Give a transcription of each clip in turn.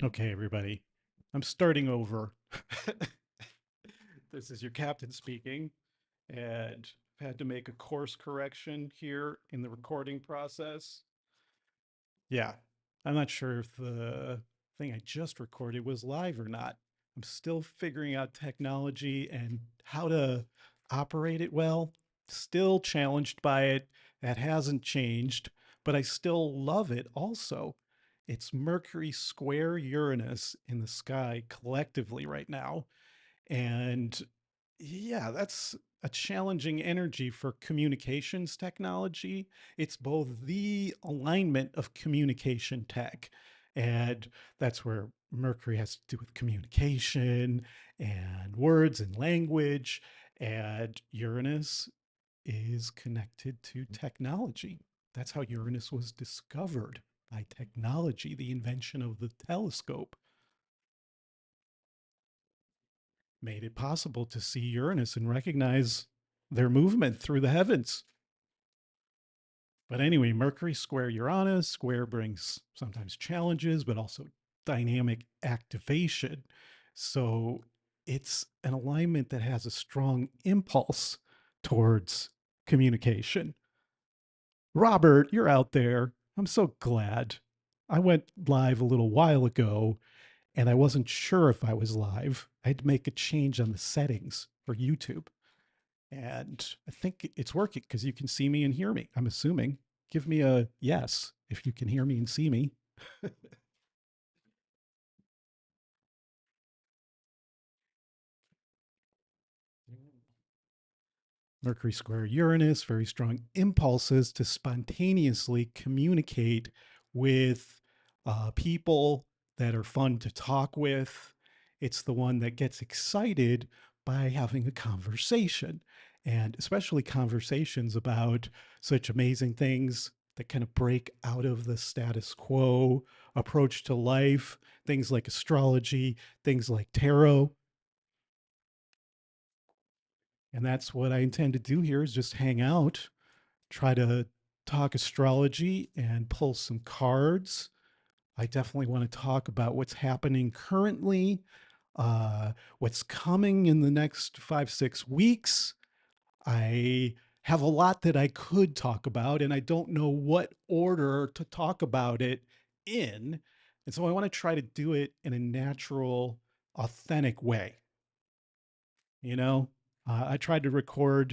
Okay, everybody, I'm starting over. This is your captain speaking, and I've had to make a course correction here in the recording process. Yeah, I'm not sure if the thing I just recorded was live or not. I'm still figuring out technology and how to operate it well. Still challenged by it. That hasn't changed, but I still love it also. It's Mercury square Uranus in the sky collectively right now. And yeah, that's a challenging energy for communications technology. It's both the alignment of communication tech, and that's where Mercury has to do with communication and words and language, and Uranus is connected to technology. That's how Uranus was discovered, by technology, the invention of the telescope made it possible to see Uranus and recognize their movement through the heavens. But anyway, Mercury square Uranus, square brings sometimes challenges, but also dynamic activation. So it's an alignment that has a strong impulse towards communication. Robert, you're out there. I'm so glad. I went live a little while ago and I wasn't sure if I was live. I had to make a change on the settings for YouTube. And I think it's working because you can see me and hear me. I'm assuming. Give me a yes if you can hear me and see me. Mercury square Uranus, very strong impulses to spontaneously communicate with people that are fun to talk with. It's the one that gets excited by having a conversation, and especially conversations about such amazing things that kind of break out of the status quo approach to life, things like astrology, things like tarot. And that's what I intend to do here is just hang out, try to talk astrology and pull some cards. I definitely want to talk about what's happening currently, what's coming in the next 5, 6 weeks. I have a lot that I could talk about, and I don't know what order to talk about it in. And so I want to try to do it in a natural, authentic way. You know, I tried to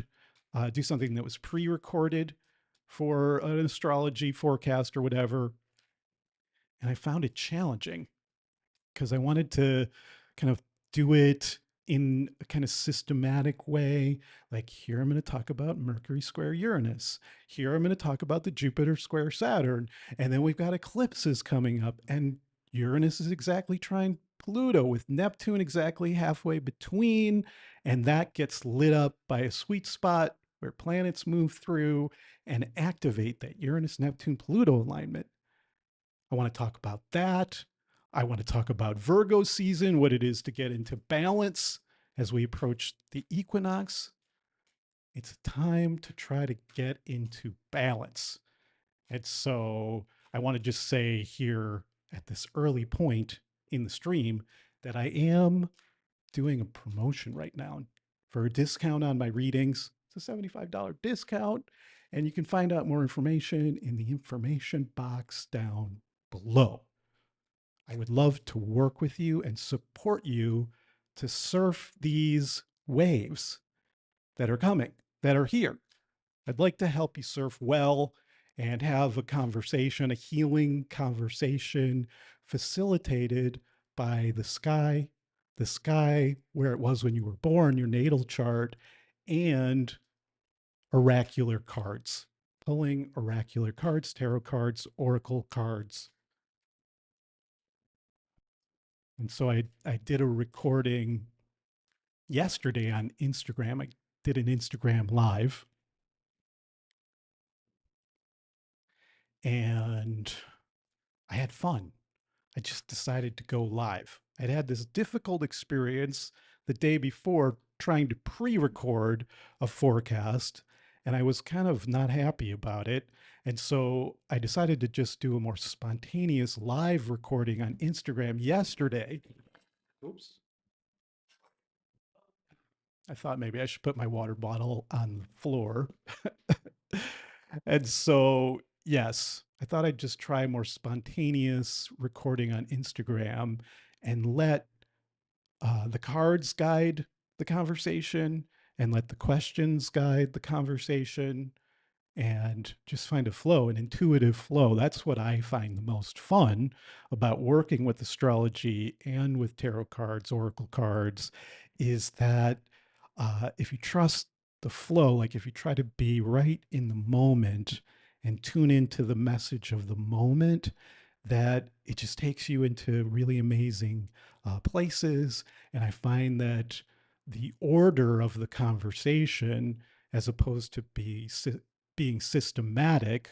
do something that was pre recorded for an astrology forecast or whatever. And I found it challenging because I wanted to kind of do it in a kind of systematic way. Like, here I'm going to talk about Mercury square Uranus. Here I'm going to talk about the Jupiter square Saturn. And then we've got eclipses coming up. And Uranus is exactly trine Pluto with Neptune exactly halfway between. And that gets lit up by a sweet spot where planets move through and activate that Uranus Neptune Pluto alignment. I want to talk about that. I want to talk about Virgo season, what it is to get into balance as we approach the equinox. It's a time to try to get into balance. And so I want to just say here at this early point in the stream that I am doing a promotion right now for a discount on my readings. It's a $75 discount. And you can find out more information in the information box down below. I would love to work with you and support you to surf these waves that are coming, that are here. I'd like to help you surf well and have a conversation, a healing conversation facilitated by the sky where it was when you were born, your natal chart, and oracular cards, pulling oracular cards, tarot cards, oracle cards. And so I did a recording yesterday on Instagram. I did an Instagram live and I had fun. I just decided to go live. I'd had this difficult experience the day before trying to pre record a forecast, and I was kind of not happy about it. And so I decided to just do a more spontaneous live recording on Instagram yesterday. Oops. I thought maybe I should put my water bottle on the floor. And so, yes, I thought I'd just try more spontaneous recording on Instagram and let the cards guide the conversation and let the questions guide the conversation and just find a flow, an intuitive flow. That's what I find the most fun about working with astrology and with tarot cards, oracle cards, is that if you trust the flow, like if you try to be right in the moment and tune into the message of the moment, that it just takes you into really amazing places. And I find that the order of the conversation, as opposed to being systematic,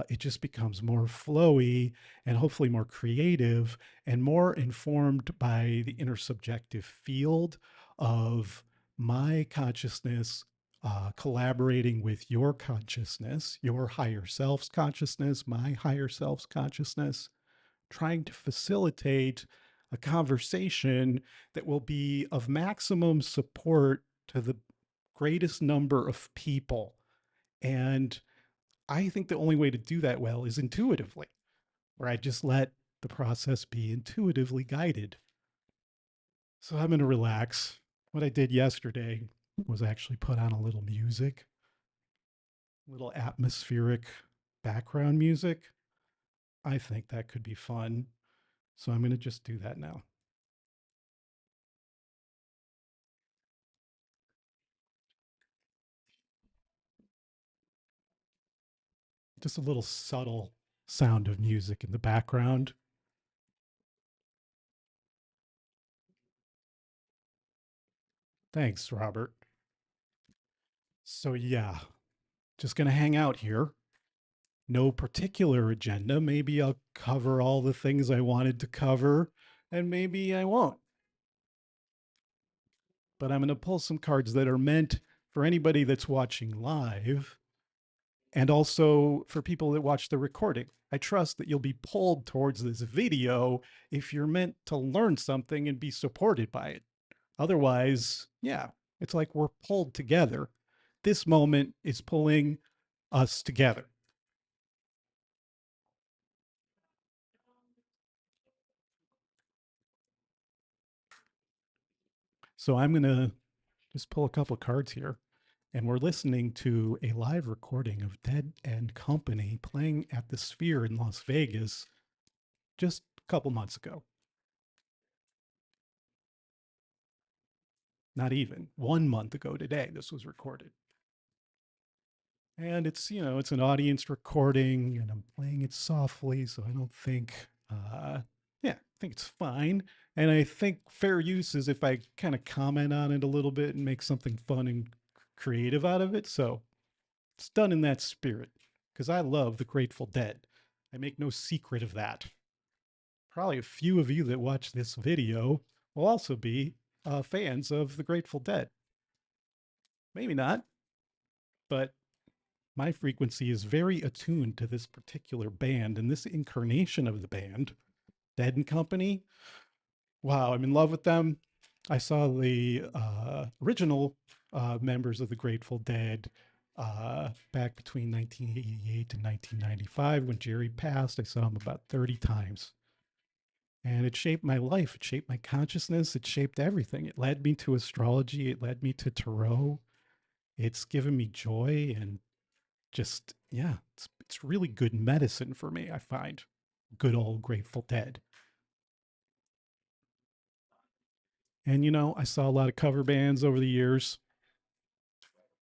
it just becomes more flowy and hopefully more creative and more informed by the intersubjective field of my consciousness collaborating with your consciousness, your higher self's consciousness, my higher self's consciousness, trying to facilitate a conversation that will be of maximum support to the greatest number of people. And I think the only way to do that well is intuitively, where I just let the process be intuitively guided. So I'm going to relax. What I did yesterday was actually put on a little music, a little atmospheric background music. I think that could be fun. So I'm going to just do that now. Just a little subtle sound of music in the background. Thanks, Robert. So, yeah, just going to hang out here. No particular agenda. Maybe I'll cover all the things I wanted to cover, and maybe I won't. But I'm going to pull some cards that are meant for anybody that's watching live and also for people that watch the recording. I trust that you'll be pulled towards this video if you're meant to learn something and be supported by it. Otherwise, yeah, it's like we're pulled together. This moment is pulling us together. So I'm going to just pull a couple of cards here. And we're listening to a live recording of Dead and Company playing at the Sphere in Las Vegas just a couple months ago. Not even 1 month ago today, this was recorded. And it's, it's an audience recording and I'm playing it softly. So I don't think, yeah, I think it's fine. And I think fair use is if I kind of comment on it a little bit and make something fun and creative out of it. So it's done in that spirit because I love the Grateful Dead. I make no secret of that. Probably a few of you that watch this video will also be fans of the Grateful Dead. Maybe not, but my frequency is very attuned to this particular band and this incarnation of the band, Dead and Company. Wow, I'm in love with them. I saw the original members of the Grateful Dead back between 1988 and 1995 when Jerry passed. I saw him about 30 times. And it shaped my life. It shaped my consciousness. It shaped everything. It led me to astrology. It led me to tarot. It's given me joy and just, yeah, it's really good medicine for me, I find. Good old Grateful Dead. And, I saw a lot of cover bands over the years.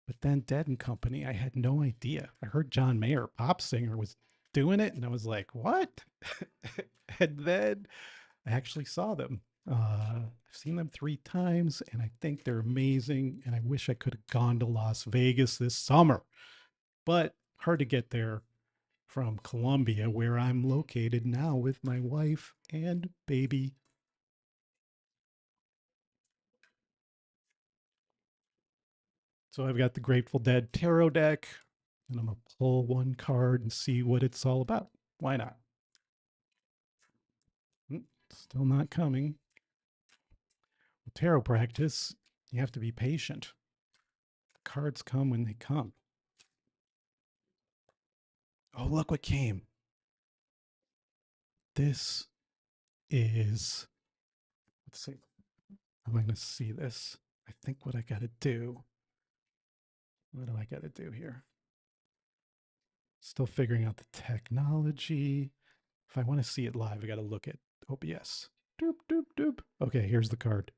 But then Dead and Company, I had no idea. I heard John Mayer, pop singer, was doing it. And I was like, what? And then I actually saw them. I've seen them 3 times and I think they're amazing. And I wish I could have gone to Las Vegas this summer, but hard to get there from Colombia, where I'm located now with my wife and baby. So I've got the Grateful Dead tarot deck. And I'm going to pull one card and see what it's all about. Why not? Still not coming. With tarot practice, you have to be patient. The cards come when they come. Oh, look what came. This is, let's see, I'm going to see this. I think what I got to do, what do I got to do here? Still figuring out the technology. If I want to see it live, I got to look at OBS. Doop, doop, doop. Okay, here's the card.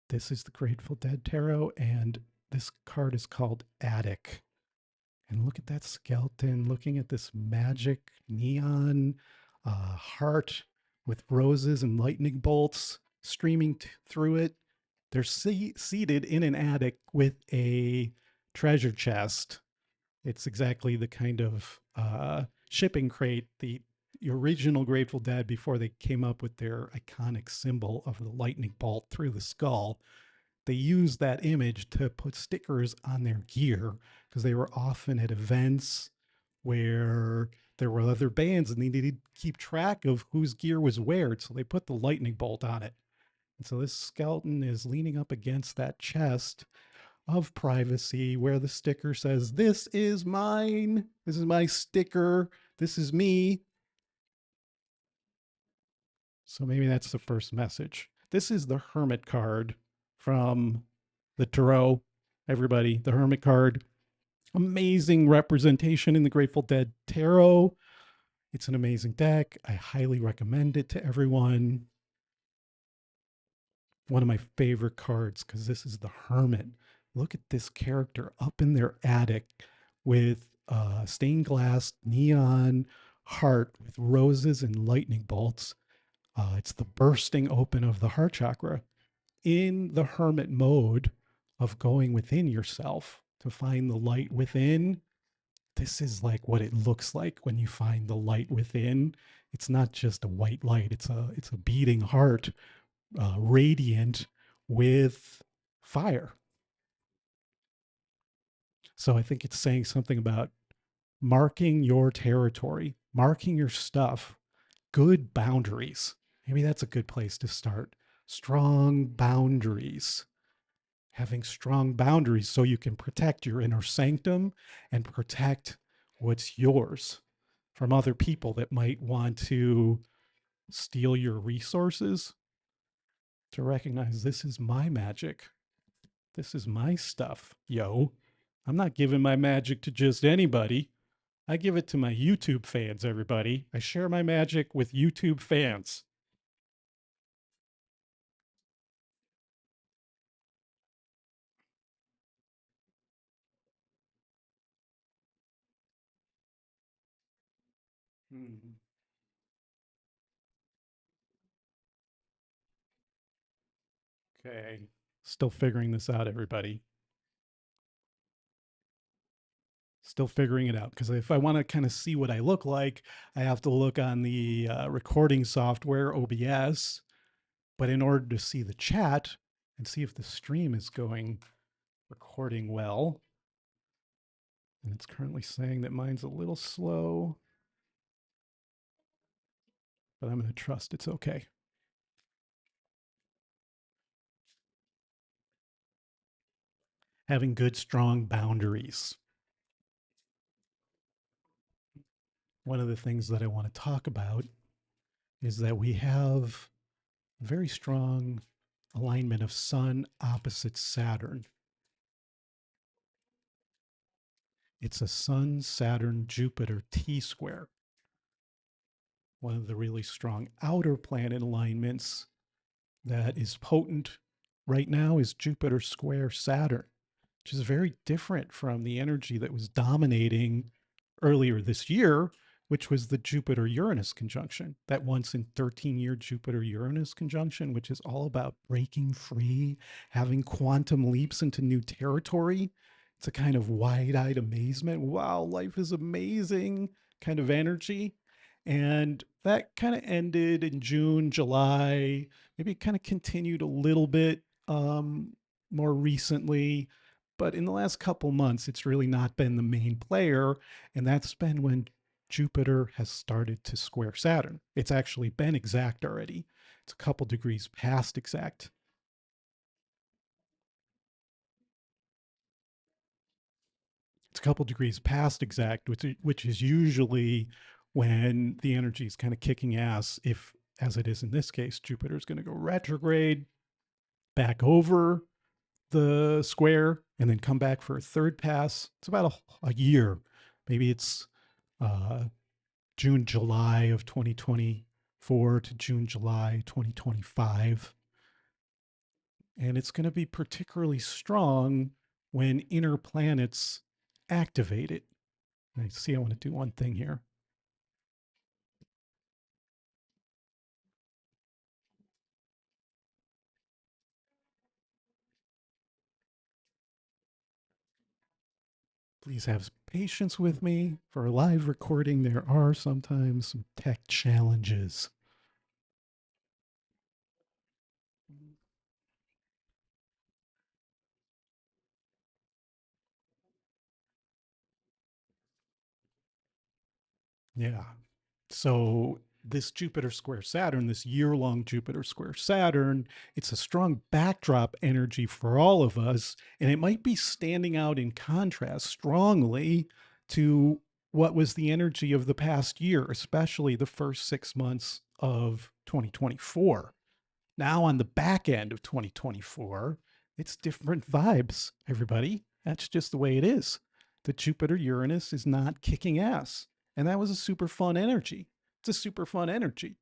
This is the Grateful Dead Tarot, and this card is called Attic. And look at that skeleton looking at this magic neon heart with roses and lightning bolts streaming through it. They're seated in an attic with a treasure chest. It's exactly the kind of shipping crate the original Grateful Dead, before they came up with their iconic symbol of the lightning bolt through the skull, they used that image to put stickers on their gear because they were often at events where there were other bands and they needed to keep track of whose gear was where. So they put the lightning bolt on it. And so this skeleton is leaning up against that chest of privacy where the sticker says, "This is mine. This is my sticker. This is me." So maybe that's the first message. This is the Hermit card from the Tarot. Everybody, the Hermit card. Amazing representation in the Grateful Dead Tarot. It's an amazing deck. I highly recommend it to everyone. One of my favorite cards because this is the Hermit. Look at this character up in their attic with stained glass neon heart with roses and lightning bolts. It's the bursting open of the heart chakra in the hermit mode of going within yourself to find the light within. This is like what it looks like when you find the light within. It's not just a white light. It's a beating heart, radiant with fire. So I think it's saying something about marking your territory, marking your stuff, good boundaries. Maybe that's a good place to start. Strong boundaries. Having strong boundaries so you can protect your inner sanctum and protect what's yours from other people that might want to steal your resources. To recognize this is my magic. This is my stuff, yo. I'm not giving my magic to just anybody. I give it to my YouTube fans, everybody. I share my magic with YouTube fans. Hmm. Okay. Still figuring this out, everybody. Still figuring it out because if I want to kind of see what I look like, I have to look on the recording software, OBS. But in order to see the chat and see if the stream is going recording well, and it's currently saying that mine's a little slow, but I'm going to trust it's okay. Having good, strong boundaries. One of the things that I want to talk about is that we have a very strong alignment of Sun opposite Saturn. It's a Sun, Saturn, Jupiter T square. One of the really strong outer planet alignments that is potent right now is Jupiter square Saturn, which is very different from the energy that was dominating earlier this year, which was the Jupiter Uranus conjunction, that once in 13-year Jupiter Uranus conjunction, which is all about breaking free, having quantum leaps into new territory. It's a kind of wide eyed amazement. Wow, life is amazing kind of energy. And that kind of ended in June, July. Maybe it kind of continued a little bit more recently. But in the last couple months, it's really not been the main player. And that's been when Jupiter has started to square Saturn. It's actually been exact already. It's a couple degrees past exact. It's a couple degrees past exact, which is usually when the energy is kind of kicking ass. If, as it is in this case, Jupiter is going to go retrograde back over the square and then come back for a third pass. It's about a year. Maybe it's uh, June, July of 2024 to June, July 2025. And it's going to be particularly strong when inner planets activate it. I see, I want to do one thing here. Please have patience with me. For a live recording, there are sometimes some tech challenges. Yeah. So this Jupiter square Saturn, this year-long Jupiter square Saturn, it's a strong backdrop energy for all of us, and it might be standing out in contrast strongly to what was the energy of the past year, especially the first 6 months of 2024. Now on the back end of 2024, it's different vibes, everybody. That's just the way it is. The Jupiter Uranus is not kicking ass. And that was a super fun energy. It's a super fun energy.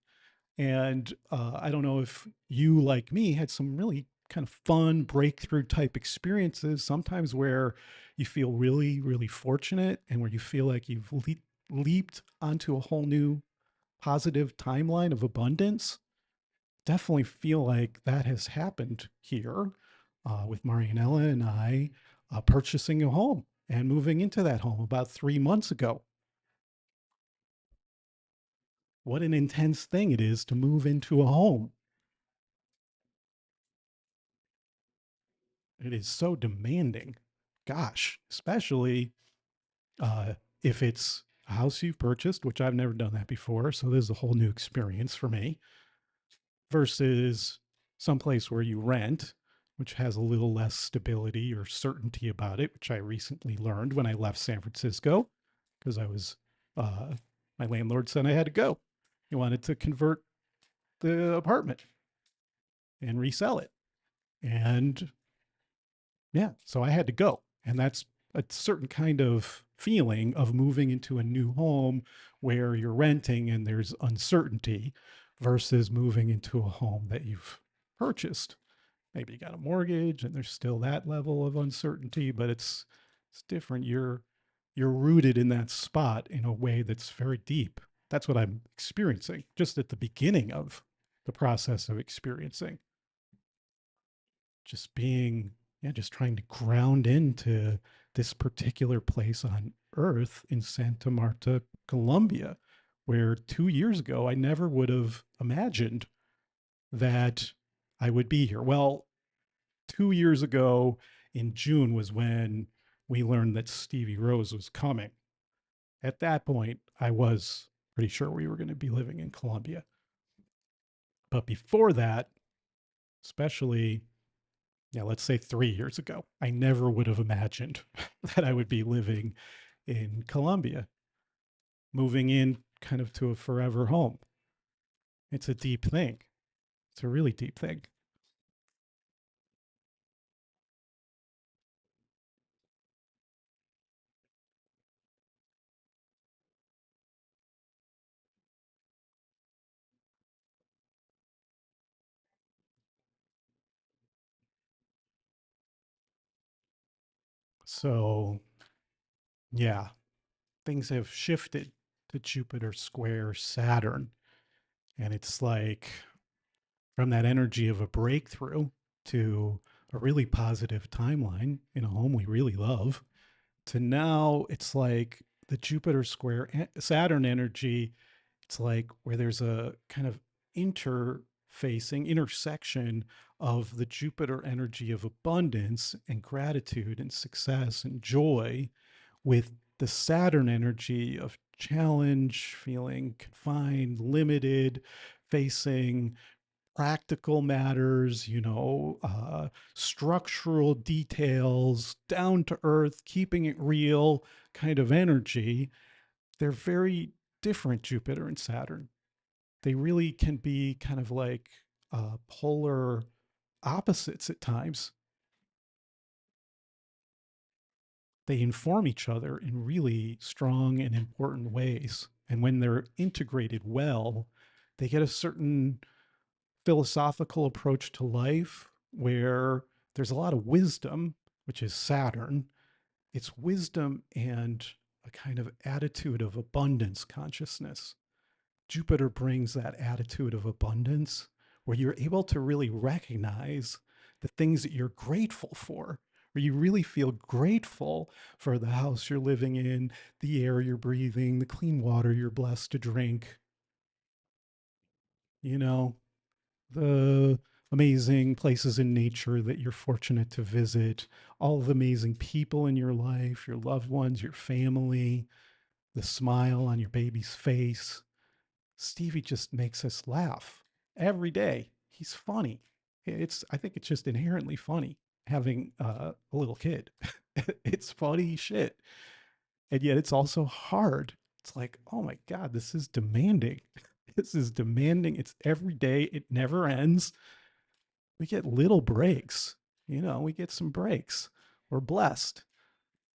And I don't know if you, like me, had some really kind of fun breakthrough type experiences, sometimes where you feel really, really fortunate and where you feel like you've leaped onto a whole new positive timeline of abundance. Definitely feel like that has happened here with Marianella and I purchasing a home and moving into that home about 3 months ago. What an intense thing it is to move into a home. It is so demanding. Gosh, especially uh, if it's a house you've purchased, which I've never done that before. So this is a whole new experience for me versus someplace where you rent, which has a little less stability or certainty about it, which I recently learned when I left San Francisco because I was, my landlord said I had to go. He wanted to convert the apartment and resell it. And yeah, so I had to go. And that's a certain kind of feeling of moving into a new home where you're renting and there's uncertainty versus moving into a home that you've purchased. Maybe you got a mortgage and there's still that level of uncertainty, but it's different. You're rooted in that spot in a way that's very deep. That's what I'm experiencing just at the beginning of the process of experiencing. Just being, yeah, just trying to ground into this particular place on earth in Santa Marta, Colombia, where 2 years ago I never would have imagined that I would be here. Well, 2 years ago in June was when we learned that Stevie Rose was coming. At that point, I was pretty sure we were going to be living in Colombia. But before that, especially, yeah, let's say 3 years ago, I never would have imagined that I would be living in Colombia, moving in kind of to a forever home. It's a deep thing. It's a really deep thing. So, yeah, things have shifted to Jupiter square Saturn. And it's like from that energy of a breakthrough to a really positive timeline in a home we really love to now it's like the Jupiter square Saturn energy. It's like where there's a kind of interface facing intersection of the Jupiter energy of abundance and gratitude and success and joy with the Saturn energy of challenge, feeling confined, limited, facing practical matters, structural details, down to earth, keeping it real kind of energy. They're very different, Jupiter and Saturn. They really can be kind of like polar opposites at times. They inform each other in really strong and important ways. And when they're integrated well, they get a certain philosophical approach to life where there's a lot of wisdom, which is Saturn. It's wisdom and a kind of attitude of abundance consciousness. Jupiter brings that attitude of abundance where you're able to really recognize the things that you're grateful for, where you really feel grateful for the house you're living in, the air you're breathing, the clean water you're blessed to drink, you know, the amazing places in nature that you're fortunate to visit, all the amazing people in your life, your loved ones, your family, the smile on your baby's face. Stevie just makes us laugh every day. He's funny. I think it's just inherently funny having a little kid. It's funny shit. And yet it's also hard. It's like, oh my God, this is demanding. This is demanding. It's every day. It never ends. We get little breaks. We get some breaks. We're blessed.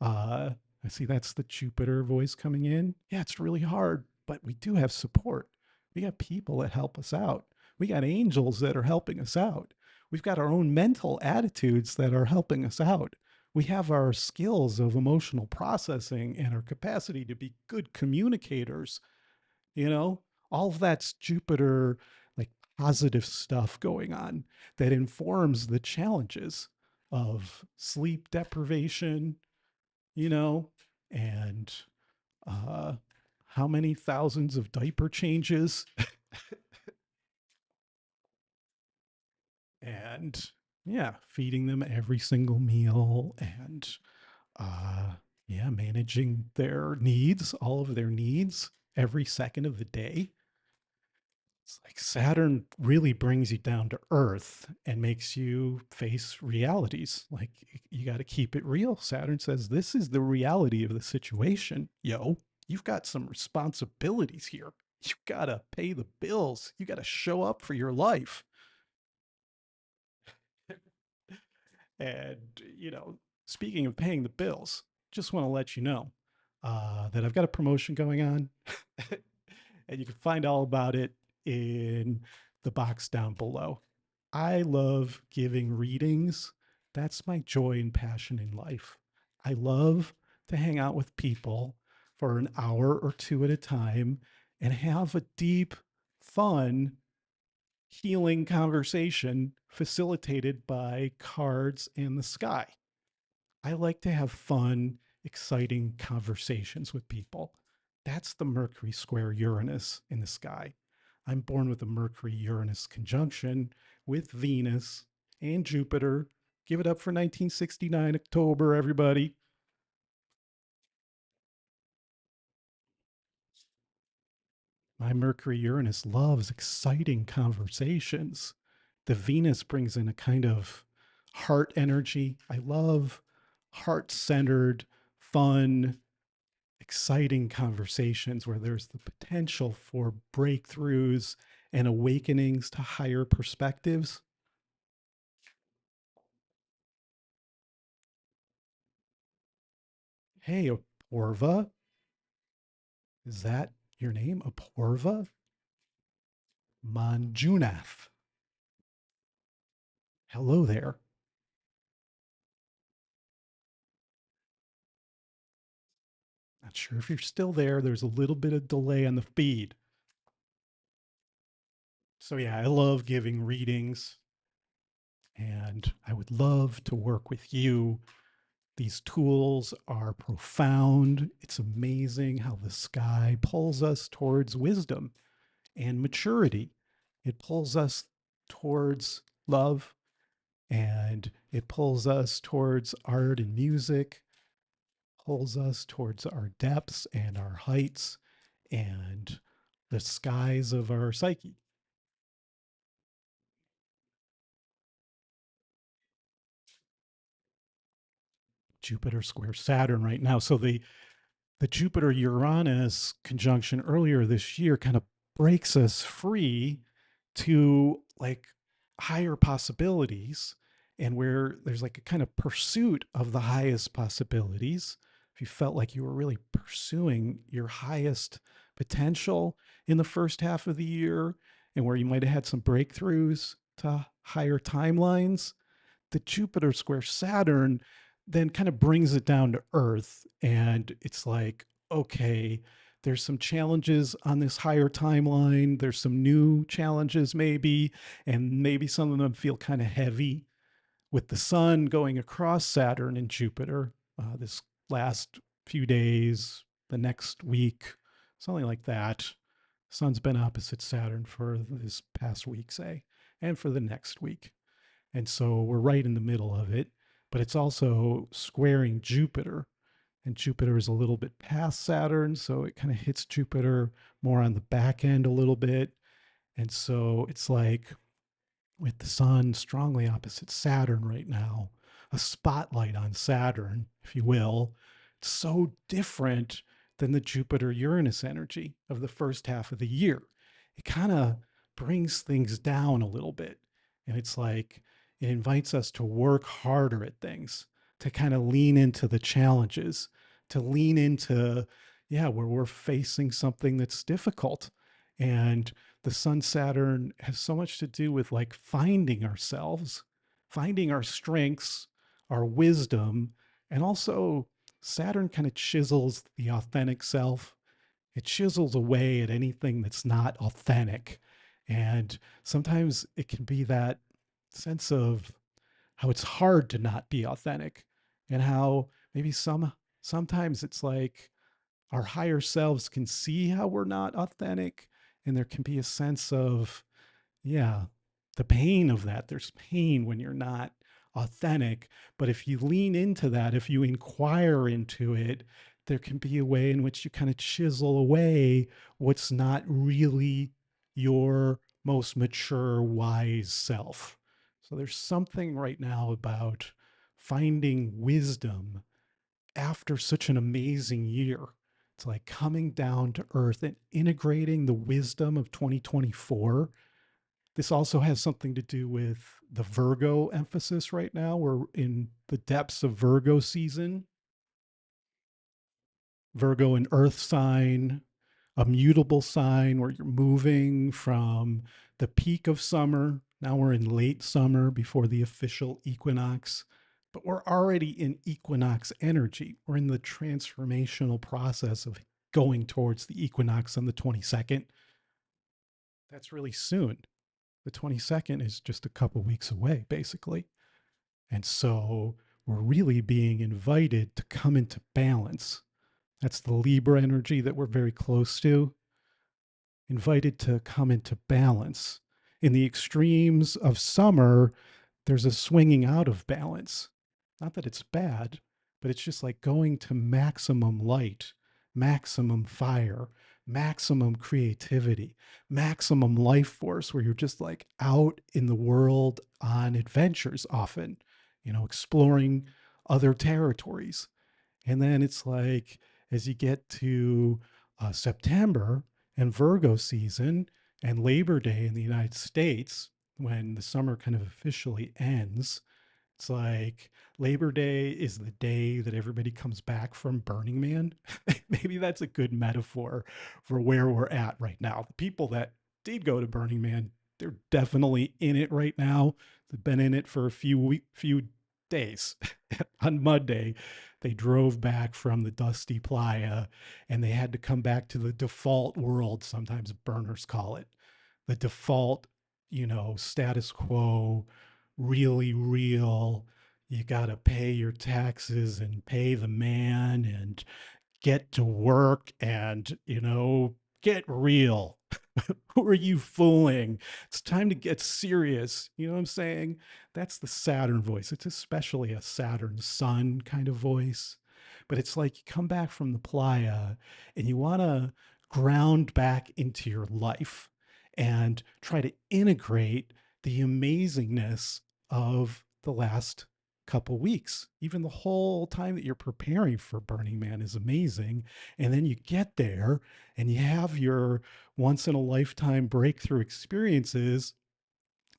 Uh, I see that's the Jupiter voice coming in. Yeah, it's really hard, but we do have support. We got people that help us out. We got angels that are helping us out. We've got our own mental attitudes that are helping us out. We have our skills of emotional processing and our capacity to be good communicators. You know, all of that's Jupiter, like positive stuff going on that informs the challenges of sleep deprivation, you know, and uh, how many thousands of diaper changes and yeah, feeding them every single meal and uh, yeah, managing their needs, all of their needs every second of the day. It's like Saturn really brings you down to earth and makes you face realities. Like you got to keep it real. Saturn says, this is the reality of the situation. Yo, you've got some responsibilities here. You got to pay the bills. You got to show up for your life. And, speaking of paying the bills, just want to let you know that I've got a promotion going on. And you can find all about it in the box down below. I love giving readings. That's my joy and passion in life. I love to hang out with people for an hour or two at a time and have a deep, fun, healing conversation facilitated by cards and the sky. I like to have fun, exciting conversations with people. That's the Mercury square Uranus in the sky. I'm born with a Mercury Uranus conjunction with Venus and Jupiter. Give it up for 1969 October, everybody. My Mercury Uranus loves exciting conversations. The Venus brings in a kind of heart energy. I love heart centered, fun, exciting conversations where there's the potential for breakthroughs and awakenings to higher perspectives. Hey, Aporva, is that your name? Aporva Manjunath. Hello there. Not sure if you're still there. There's a little bit of delay on the feed. So, yeah, I love giving readings and I would love to work with you. These tools are profound. It's amazing how the sky pulls us towards wisdom and maturity. It pulls us towards love, and it pulls us towards art and music, pulls us towards our depths and our heights and the skies of our psyche. Jupiter square Saturn right now. So the Jupiter Uranus conjunction earlier this year kind of breaks us free to like higher possibilities, and where there's like a kind of pursuit of the highest possibilities. If you felt like you were really pursuing your highest potential in the first half of the year, and where you might have had some breakthroughs to higher timelines, the Jupiter square Saturn then kind of brings it down to earth. And it's like, okay, there's some challenges on this higher timeline. There's some new challenges, maybe, and maybe some of them feel kind of heavy with the sun going across Saturn and Jupiter this last few days, the next week, something like that. Sun's been opposite Saturn for this past week, say, and for the next week. And so we're right in the middle of it, but it's also squaring Jupiter. And Jupiter is a little bit past Saturn, so it kind of hits Jupiter more on the back end a little bit. And so it's like with the sun strongly opposite Saturn right now, a spotlight on Saturn, if you will. It's so different than the Jupiter Uranus energy of the first half of the year. It kind of brings things down a little bit. And it's like it invites us to work harder at things, to kind of lean into the challenges, to lean into, yeah, where we're facing something that's difficult. And the sun Saturn has so much to do with like finding ourselves, finding our strengths, our wisdom, and also Saturn kind of chisels the authentic self. It chisels away at anything that's not authentic. And sometimes it can be that sense of how it's hard to not be authentic, and how maybe sometimes it's like our higher selves can see how we're not authentic, and there can be a sense of, yeah, the pain of that. There's pain when you're not authentic, but if you lean into that, if you inquire into it, there can be a way in which you kind of chisel away what's not really your most mature wise self. So there's something right now about finding wisdom after such an amazing year. It's like coming down to earth and integrating the wisdom of 2024. This also has something to do with the Virgo emphasis right now. We're in the depths of Virgo season. Virgo, an earth sign, a mutable sign where you're moving from the peak of summer. Now we're in late summer before the official equinox, but we're already in equinox energy. We're in the transformational process of going towards the equinox on the 22nd. That's really soon. The 22nd is just a couple weeks away, basically. And so we're really being invited to come into balance. That's the Libra energy that we're very close to, invited to come into balance. In the extremes of summer, there's a swinging out of balance. Not that it's bad, but it's just like going to maximum light, maximum fire, maximum creativity, maximum life force, where you're just like out in the world on adventures often, exploring other territories. And then it's like, as you get to September and Virgo season and Labor Day in the United States, when the summer kind of officially ends, it's like Labor Day is the day that everybody comes back from Burning Man. Maybe that's a good metaphor for where we're at right now. The people that did go to Burning Man, they're definitely in it right now. They've been in it for a few days. On Monday, they drove back from the dusty playa, and they had to come back to the default world, sometimes burners call it. The default, status quo, really real. You got to pay your taxes and pay the man and get to work and, get real. Who are you fooling? It's time to get serious. You know what I'm saying? That's the Saturn voice. It's especially a Saturn sun kind of voice. But it's like you come back from the playa and you want to ground back into your life and try to integrate the amazingness of the last couple weeks. Even the whole time that you're preparing for Burning Man is amazing. And then you get there and you have your once in a lifetime breakthrough experiences.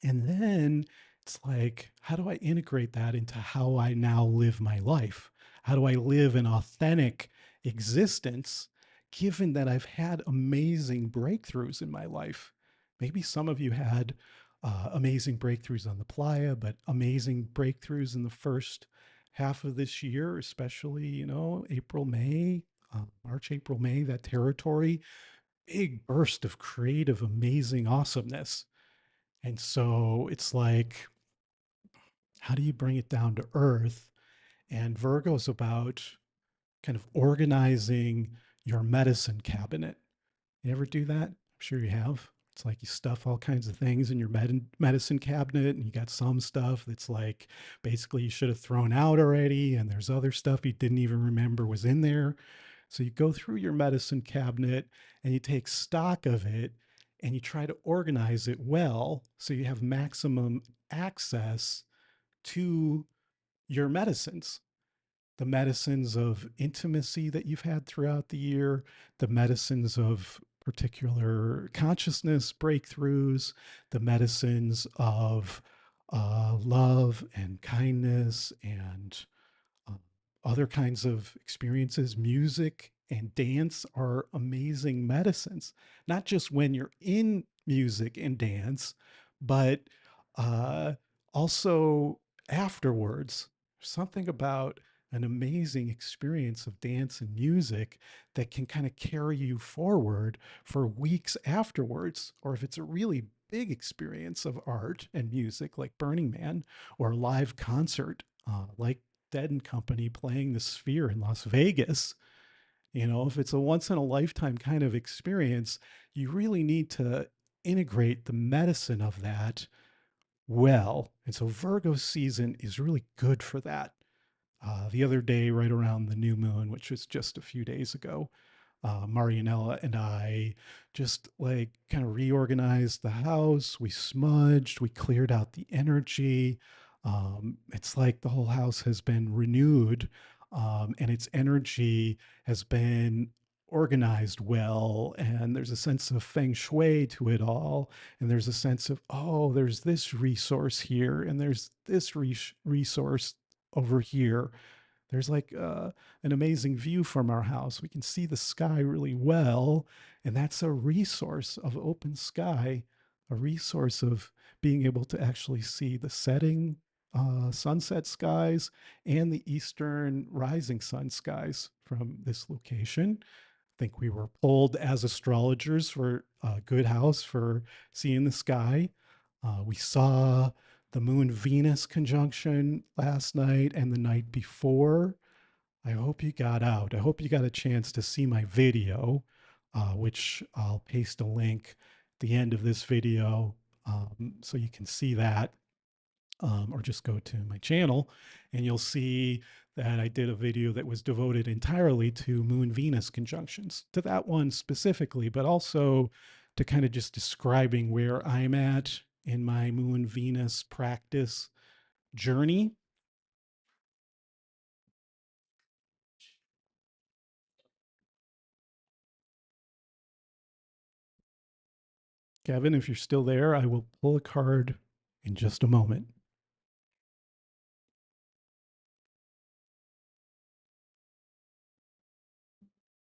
And then it's like, how do I integrate that into how I now live my life? How do I live an authentic existence given that I've had amazing breakthroughs in my life? Maybe some of you had amazing breakthroughs on the playa, but amazing breakthroughs in the first half of this year, especially, April, May, March, April, May, that territory, big burst of creative, amazing awesomeness. And so it's like, how do you bring it down to earth? And Virgo's about kind of organizing your medicine cabinet. You ever do that? I'm sure you have. It's like you stuff all kinds of things in your medicine cabinet, and you got some stuff that's like basically you should have thrown out already, and there's other stuff you didn't even remember was in there. So you go through your medicine cabinet and you take stock of it and you try to organize it well so you have maximum access to your medicines, the medicines of intimacy that you've had throughout the year, the medicines of particular consciousness breakthroughs, the medicines of love and kindness and um, other kinds of experiences. Music and dance are amazing medicines, not just when you're in music and dance, but uh, also afterwards. Something about an amazing experience of dance and music that can kind of carry you forward for weeks afterwards. Or if it's a really big experience of art and music, like Burning Man, or a live concert, like Dead and Company playing the Sphere in Las Vegas. If it's a once in a lifetime kind of experience, you really need to integrate the medicine of that well. And so Virgo season is really good for that. The other day, right around the new moon, which was just a few days ago, Marianella and I just like kind of reorganized the house. We smudged, we cleared out the energy. It's like the whole house has been renewed, and its energy has been organized well. And there's a sense of feng shui to it all. And there's a sense of, oh, there's this resource here, and there's this resource over here. There's like an amazing view from our house. We can see the sky really well. And that's a resource of open sky, a resource of being able to actually see the setting sunset skies and the eastern rising sun skies from this location. I think we were pulled as astrologers for a good house for seeing the sky. We saw the moon Venus conjunction last night and the night before. I hope you got out. I hope you got a chance to see my video, which I'll paste a link at the end of this video so you can see that, or just go to my channel and you'll see that I did a video that was devoted entirely to Moon Venus conjunctions, to that one specifically, but also to kind of just describing where I'm at in my Moon Venus practice journey. Kevin, if you're still there, I will pull a card in just a moment.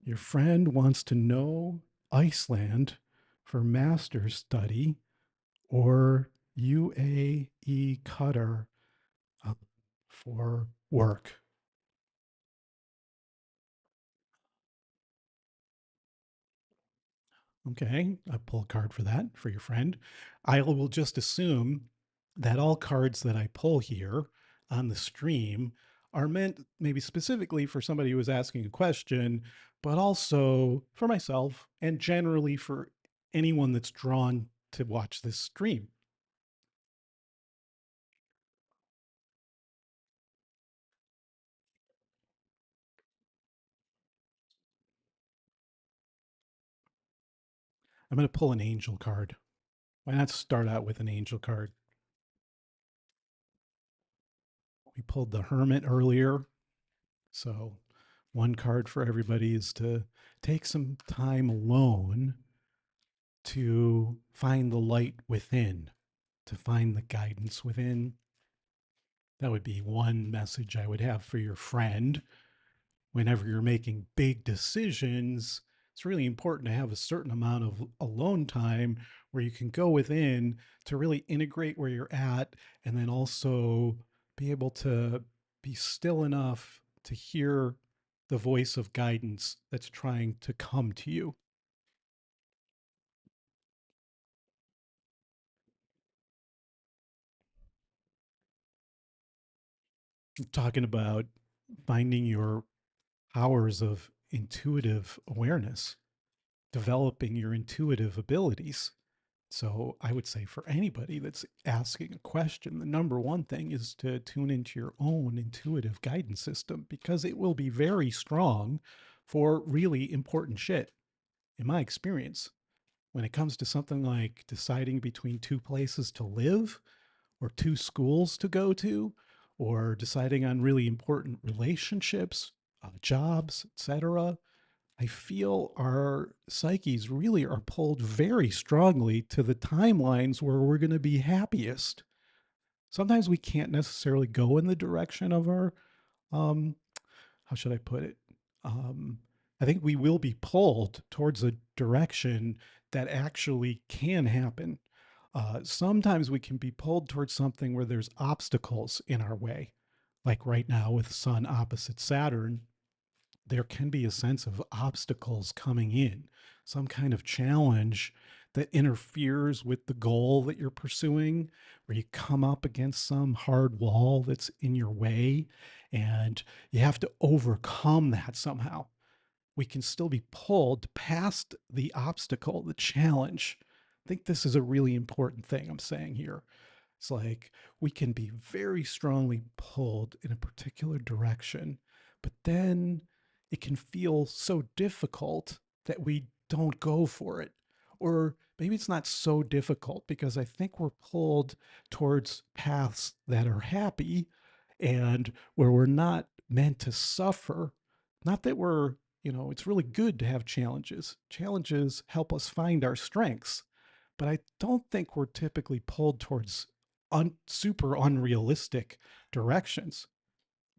Your friend wants to know Iceland for master's study or UAE Qatar for work. Okay, I pull a card for that for your friend. I will just assume that all cards that I pull here on the stream are meant maybe specifically for somebody who is asking a question, but also for myself and generally for anyone that's drawn to watch this stream. I'm going to pull an angel card. Why not start out with an angel card? We pulled the Hermit earlier. So, one card for everybody is to take some time alone to find the light within, to find the guidance within. That would be one message I would have for your friend. Whenever you're making big decisions, it's really important to have a certain amount of alone time where you can go within to really integrate where you're at and then also be able to be still enough to hear the voice of guidance that's trying to come to you. I'm talking about finding your powers of intuitive awareness, developing your intuitive abilities. So I would say for anybody that's asking a question, the number one thing is to tune into your own intuitive guidance system because it will be very strong for really important shit. In my experience, when it comes to something like deciding between two places to live or two schools to go to, or deciding on really important relationships, jobs, etc., I feel our psyches really are pulled very strongly to the timelines where we're going to be happiest. Sometimes we can't necessarily go in the direction of our, um, how should I put it? Um, I think we will be pulled towards a direction that actually can happen. Sometimes we can be pulled towards something where there's obstacles in our way, like right now with Sun opposite Saturn there can be a sense of obstacles coming in, some kind of challenge that interferes with the goal that you're pursuing, where you come up against some hard wall that's in your way and you have to overcome that somehow. We can still be pulled past the obstacle, the challenge. I think this is a really important thing I'm saying here. It's like we can be very strongly pulled in a particular direction, but then it can feel so difficult that we don't go for it. Or maybe it's not so difficult because I think we're pulled towards paths that are happy and where we're not meant to suffer. Not that we're, it's really good to have challenges. Challenges help us find our strengths, but I don't think we're typically pulled towards super unrealistic directions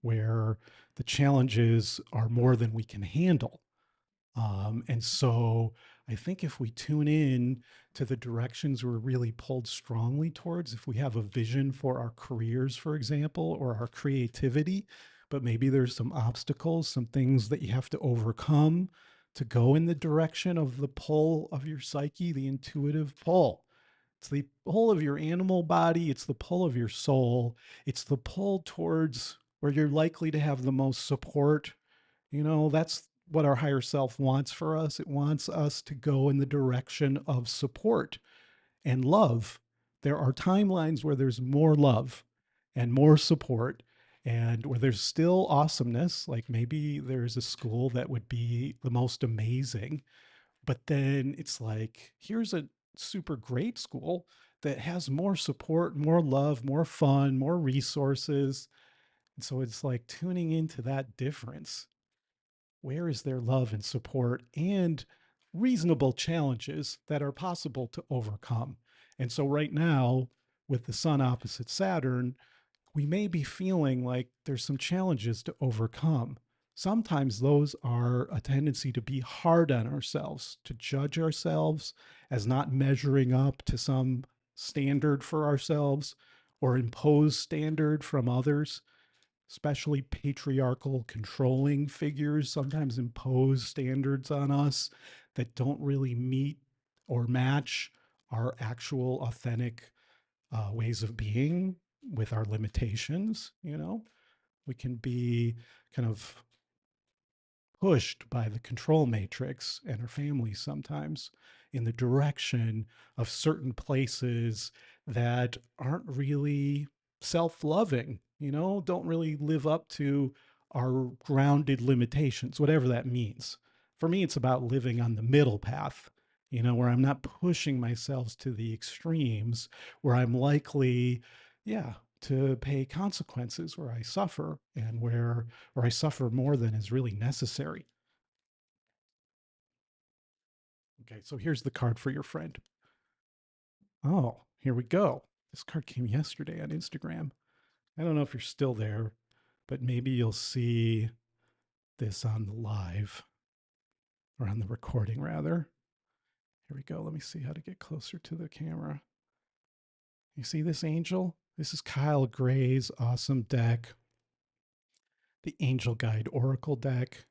where the challenges are more than we can handle. And so I think if we tune in to the directions we're really pulled strongly towards, if we have a vision for our careers, for example, or our creativity, but maybe there's some obstacles, some things that you have to overcome to go in the direction of the pull of your psyche, the intuitive pull. It's the pull of your animal body, it's the pull of your soul, it's the pull towards where you're likely to have the most support. That's what our higher self wants for us. It wants us to go in the direction of support and love. There are timelines where there's more love and more support and where there's still awesomeness. Like maybe there's a school that would be the most amazing, but then it's like, here's a super great school that has more support, more love, more fun, more resources. And so it's like tuning into that difference. Where is there love and support and reasonable challenges that are possible to overcome? And so, right now, with the sun opposite Saturn, we may be feeling like there's some challenges to overcome. Sometimes those are a tendency to be hard on ourselves, to judge ourselves as not measuring up to some standard for ourselves or impose standard from others, especially patriarchal controlling figures sometimes impose standards on us that don't really meet or match our actual authentic ways of being with our limitations. We can be kind of pushed by the control matrix and our families sometimes. in the direction of certain places that aren't really self loving, don't really live up to our grounded limitations, whatever that means. For me, it's about living on the middle path, where I'm not pushing myself to the extremes, where I'm likely, yeah, to pay consequences, where I suffer and where I suffer more than is really necessary. Okay, so here's the card for your friend. Oh, here we go. This card came yesterday on Instagram. I don't know if you're still there, but maybe you'll see this on the live or on the recording rather. Here we go. Let me see how to get closer to the camera. You see this angel? This is Kyle Gray's awesome deck, the Angel Guide Oracle deck.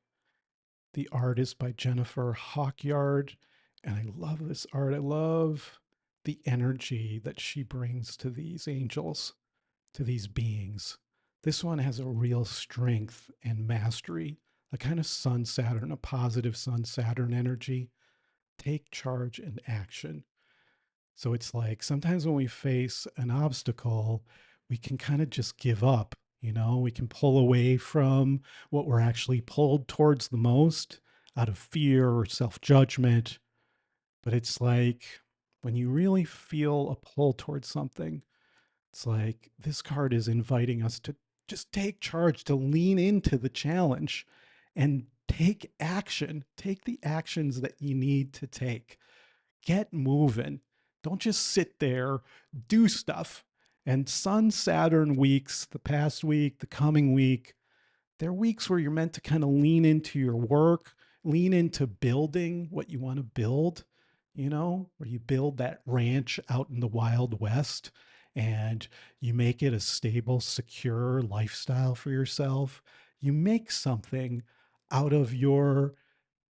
The art is by Jennifer Hawkyard. And I love this art. I love the energy that she brings to these angels, to these beings. This one has a real strength and mastery, a kind of Sun Saturn, a positive Sun Saturn energy. Take charge and action. So it's like sometimes when we face an obstacle, we can kind of just give up. We can pull away from what we're actually pulled towards the most out of fear or self judgment. But it's like when you really feel a pull towards something, it's like this card is inviting us to just take charge, to lean into the challenge and take action, take the actions that you need to take. Get moving. Don't just sit there, do stuff. And Sun Saturn weeks, the past week, the coming week, they're weeks where you're meant to kind of lean into your work, lean into building what you want to build, where you build that ranch out in the Wild West and you make it a stable, secure lifestyle for yourself. You make something out of your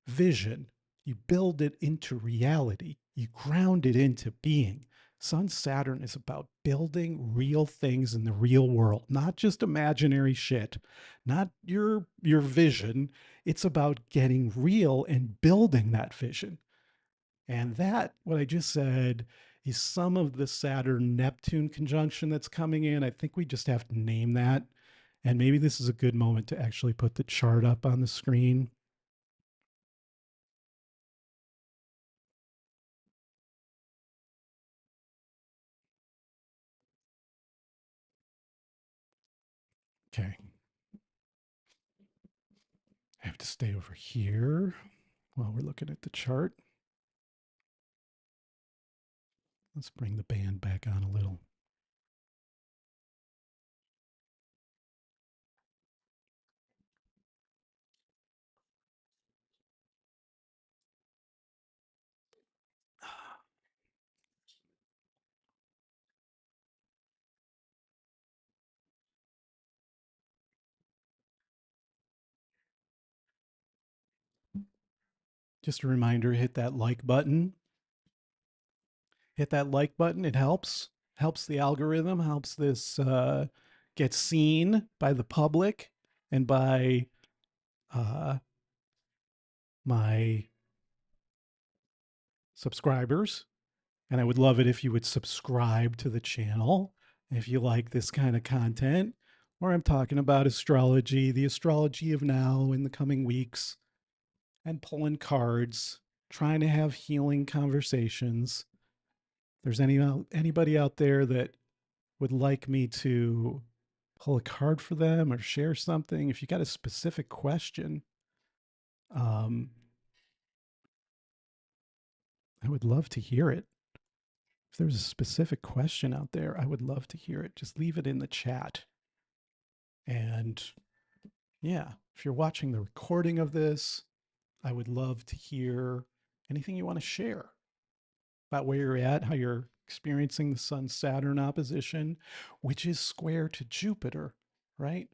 vision. You build it into reality. You ground it into being. Sun Saturn is about building real things in the real world, not just imaginary shit, not your vision. It's about getting real and building that vision. And that, what I just said, is some of the Saturn Neptune conjunction that's coming in. I think we just have to name that. And maybe this is a good moment to actually put the chart up on the screen. Okay. I have to stay over here while we're looking at the chart. Let's bring the band back on a little. Just a reminder, hit that like button. Hit that like button. It helps the algorithm, helps this get seen by the public and by uh, my subscribers. And I would love it if you would subscribe to the channel if you like this kind of content, where I'm talking about astrology, the astrology of now in the coming weeks, and pulling cards, trying to have healing conversations. If there's anybody out there that would like me to pull a card for them or share something, if you got a specific question, um, I would love to hear it. If there's a specific question out there, I would love to hear it. Just leave it in the chat. And yeah, if you're watching the recording of this, I would love to hear anything you want to share about where you're at, how you're experiencing the Sun Saturn opposition, which is square to Jupiter, right?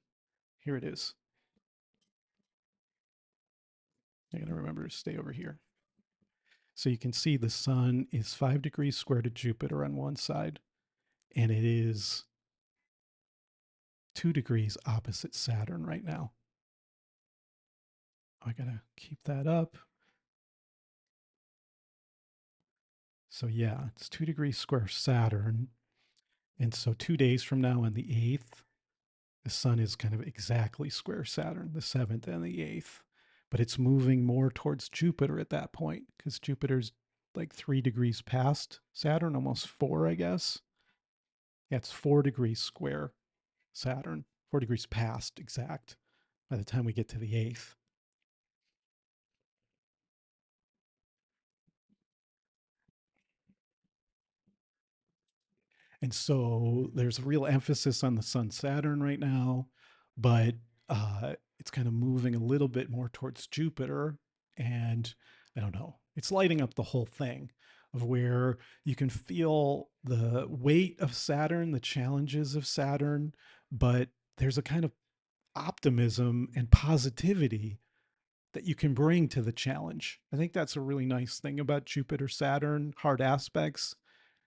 Here it is. I'm going to remember to stay over here. So you can see the Sun is 5 degrees square to Jupiter on one side, and it is 2 degrees opposite Saturn right now. I got to keep that up. So yeah, it's 2 degrees square Saturn. And so 2 days from now on the 8th, the sun is kind of exactly square Saturn, the 7th and the 8th. But it's moving more towards Jupiter at that point because Jupiter's like 3 degrees past Saturn, almost four, I guess. Yeah, it's 4 degrees square Saturn, 4 degrees past exact by the time we get to the 8th. And so there's a real emphasis on the Sun Saturn right now, but it's kind of moving a little bit more towards Jupiter. And I don't know, it's lighting up the whole thing of where you can feel the weight of Saturn, the challenges of Saturn, but there's a kind of optimism and positivity that you can bring to the challenge. I think that's a really nice thing about Jupiter Saturn hard aspects.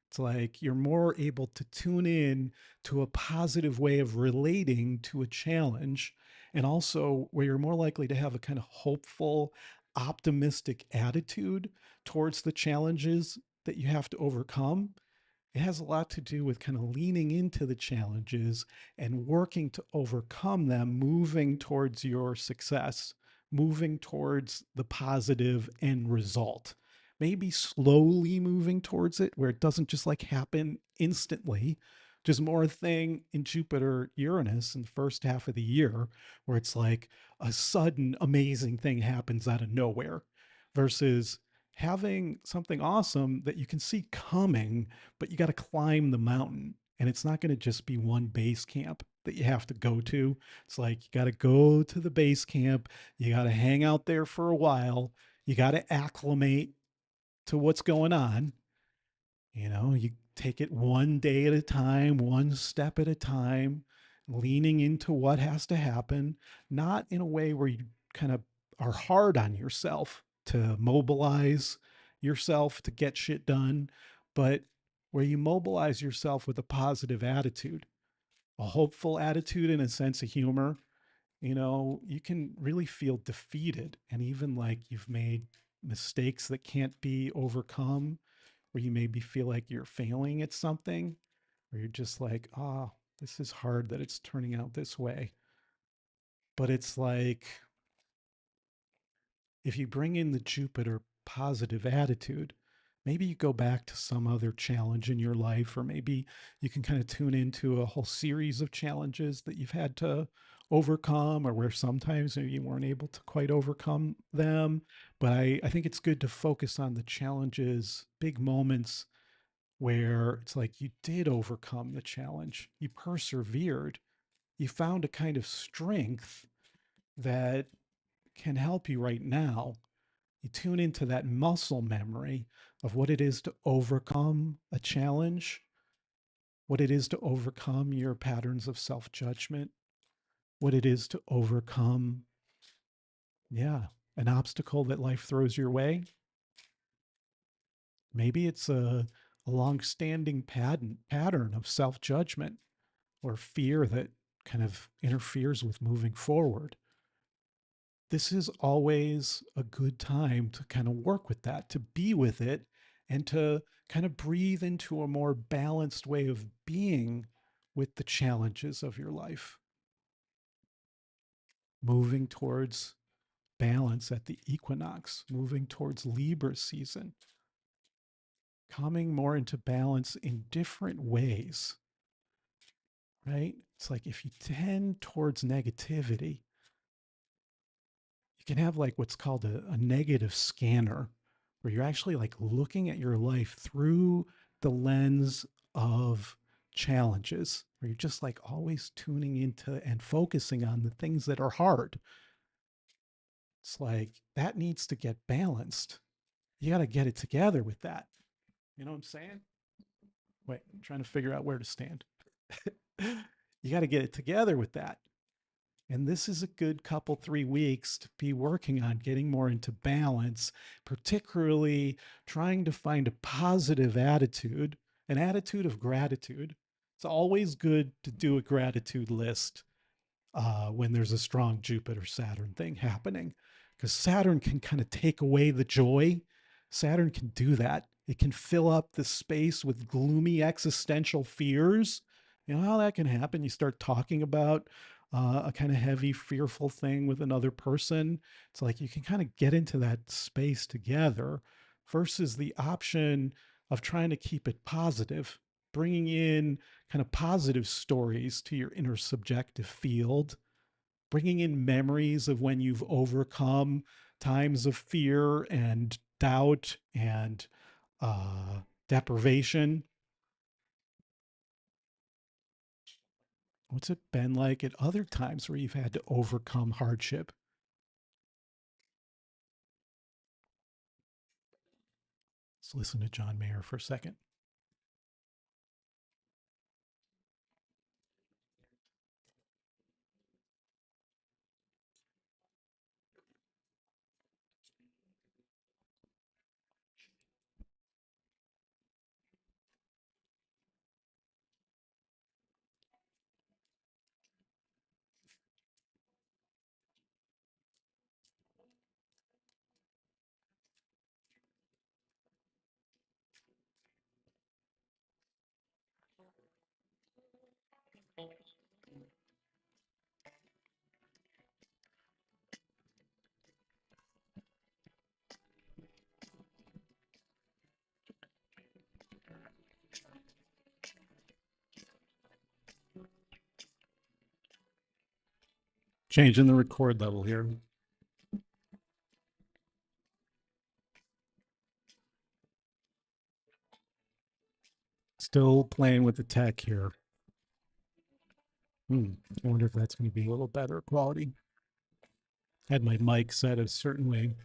It's like you're more able to tune in to a positive way of relating to a challenge, and also where you're more likely to have a kind of hopeful, optimistic attitude towards the challenges that you have to overcome. It has a lot to do with kind of leaning into the challenges and working to overcome them, moving towards your success, moving towards the positive end result. Maybe slowly moving towards it where it doesn't just like happen instantly. Just more a thing in Jupiter Uranus in the first half of the year where it's like a sudden amazing thing happens out of nowhere versus having something awesome that you can see coming, but you got to climb the mountain. And it's not going to just be one base camp that you have to go to. It's like you got to go to the base camp, you got to hang out there for a while, you got to acclimate to what's going on. You take it one day at a time, one step at a time, leaning into what has to happen, not in a way where you kind of are hard on yourself to mobilize yourself to get shit done, but where you mobilize yourself with a positive attitude, a hopeful attitude, and a sense of humor. You can really feel defeated and even like you've made mistakes that can't be overcome, where you maybe feel like you're failing at something, or you're just like, oh, this is hard that it's turning out this way. But it's like if you bring in the Jupiter positive attitude, maybe you go back to some other challenge in your life, or maybe you can kind of tune into a whole series of challenges that you've had to overcome, or where sometimes maybe you weren't able to quite overcome them. But I think it's good to focus on the challenges, big moments where it's like you did overcome the challenge, you persevered, you found a kind of strength that can help you right now. You tune into that muscle memory of what it is to overcome a challenge, what it is to overcome your patterns of self judgment, what it is to overcome, yeah, an obstacle that life throws your way. Maybe it's a long-standing pattern of self-judgment or fear that kind of interferes with moving forward. This is always a good time to kind of work with that, to be with it, and to kind of breathe into a more balanced way of being with the challenges of your life, moving towards balance at the equinox, moving towards Libra season, coming more into balance in different ways, right? It's like if you tend towards negativity, you can have like what's called a negative scanner, where you're actually like looking at your life through the lens of challenges, where you're just like always tuning into and focusing on the things that are hard. It's like that needs to get balanced. You got to get it together with that. You know what I'm saying? Wait, I'm trying to figure out where to stand. You got to get it together with that. And this is a good couple, 3 weeks to be working on getting more into balance, particularly trying to find a positive attitude, an attitude of gratitude. It's always good to do a gratitude list when there's a strong Jupiter Saturn thing happening, because Saturn can kind of take away the joy. Saturn can do that. It can fill up the space with gloomy existential fears. You know how that can happen? You start talking about a kind of heavy, fearful thing with another person. It's like you can kind of get into that space together versus the option of trying to keep it positive, bringing in kind of positive stories to your inner subjective field, bringing in memories of when you've overcome times of fear and doubt and deprivation. What's it been like at other times where you've had to overcome hardship? Let's listen to John Mayer for a second. Changing the record level here. Still playing with the tech here. I wonder if that's going to be a little better quality. Had my mic set a certain way.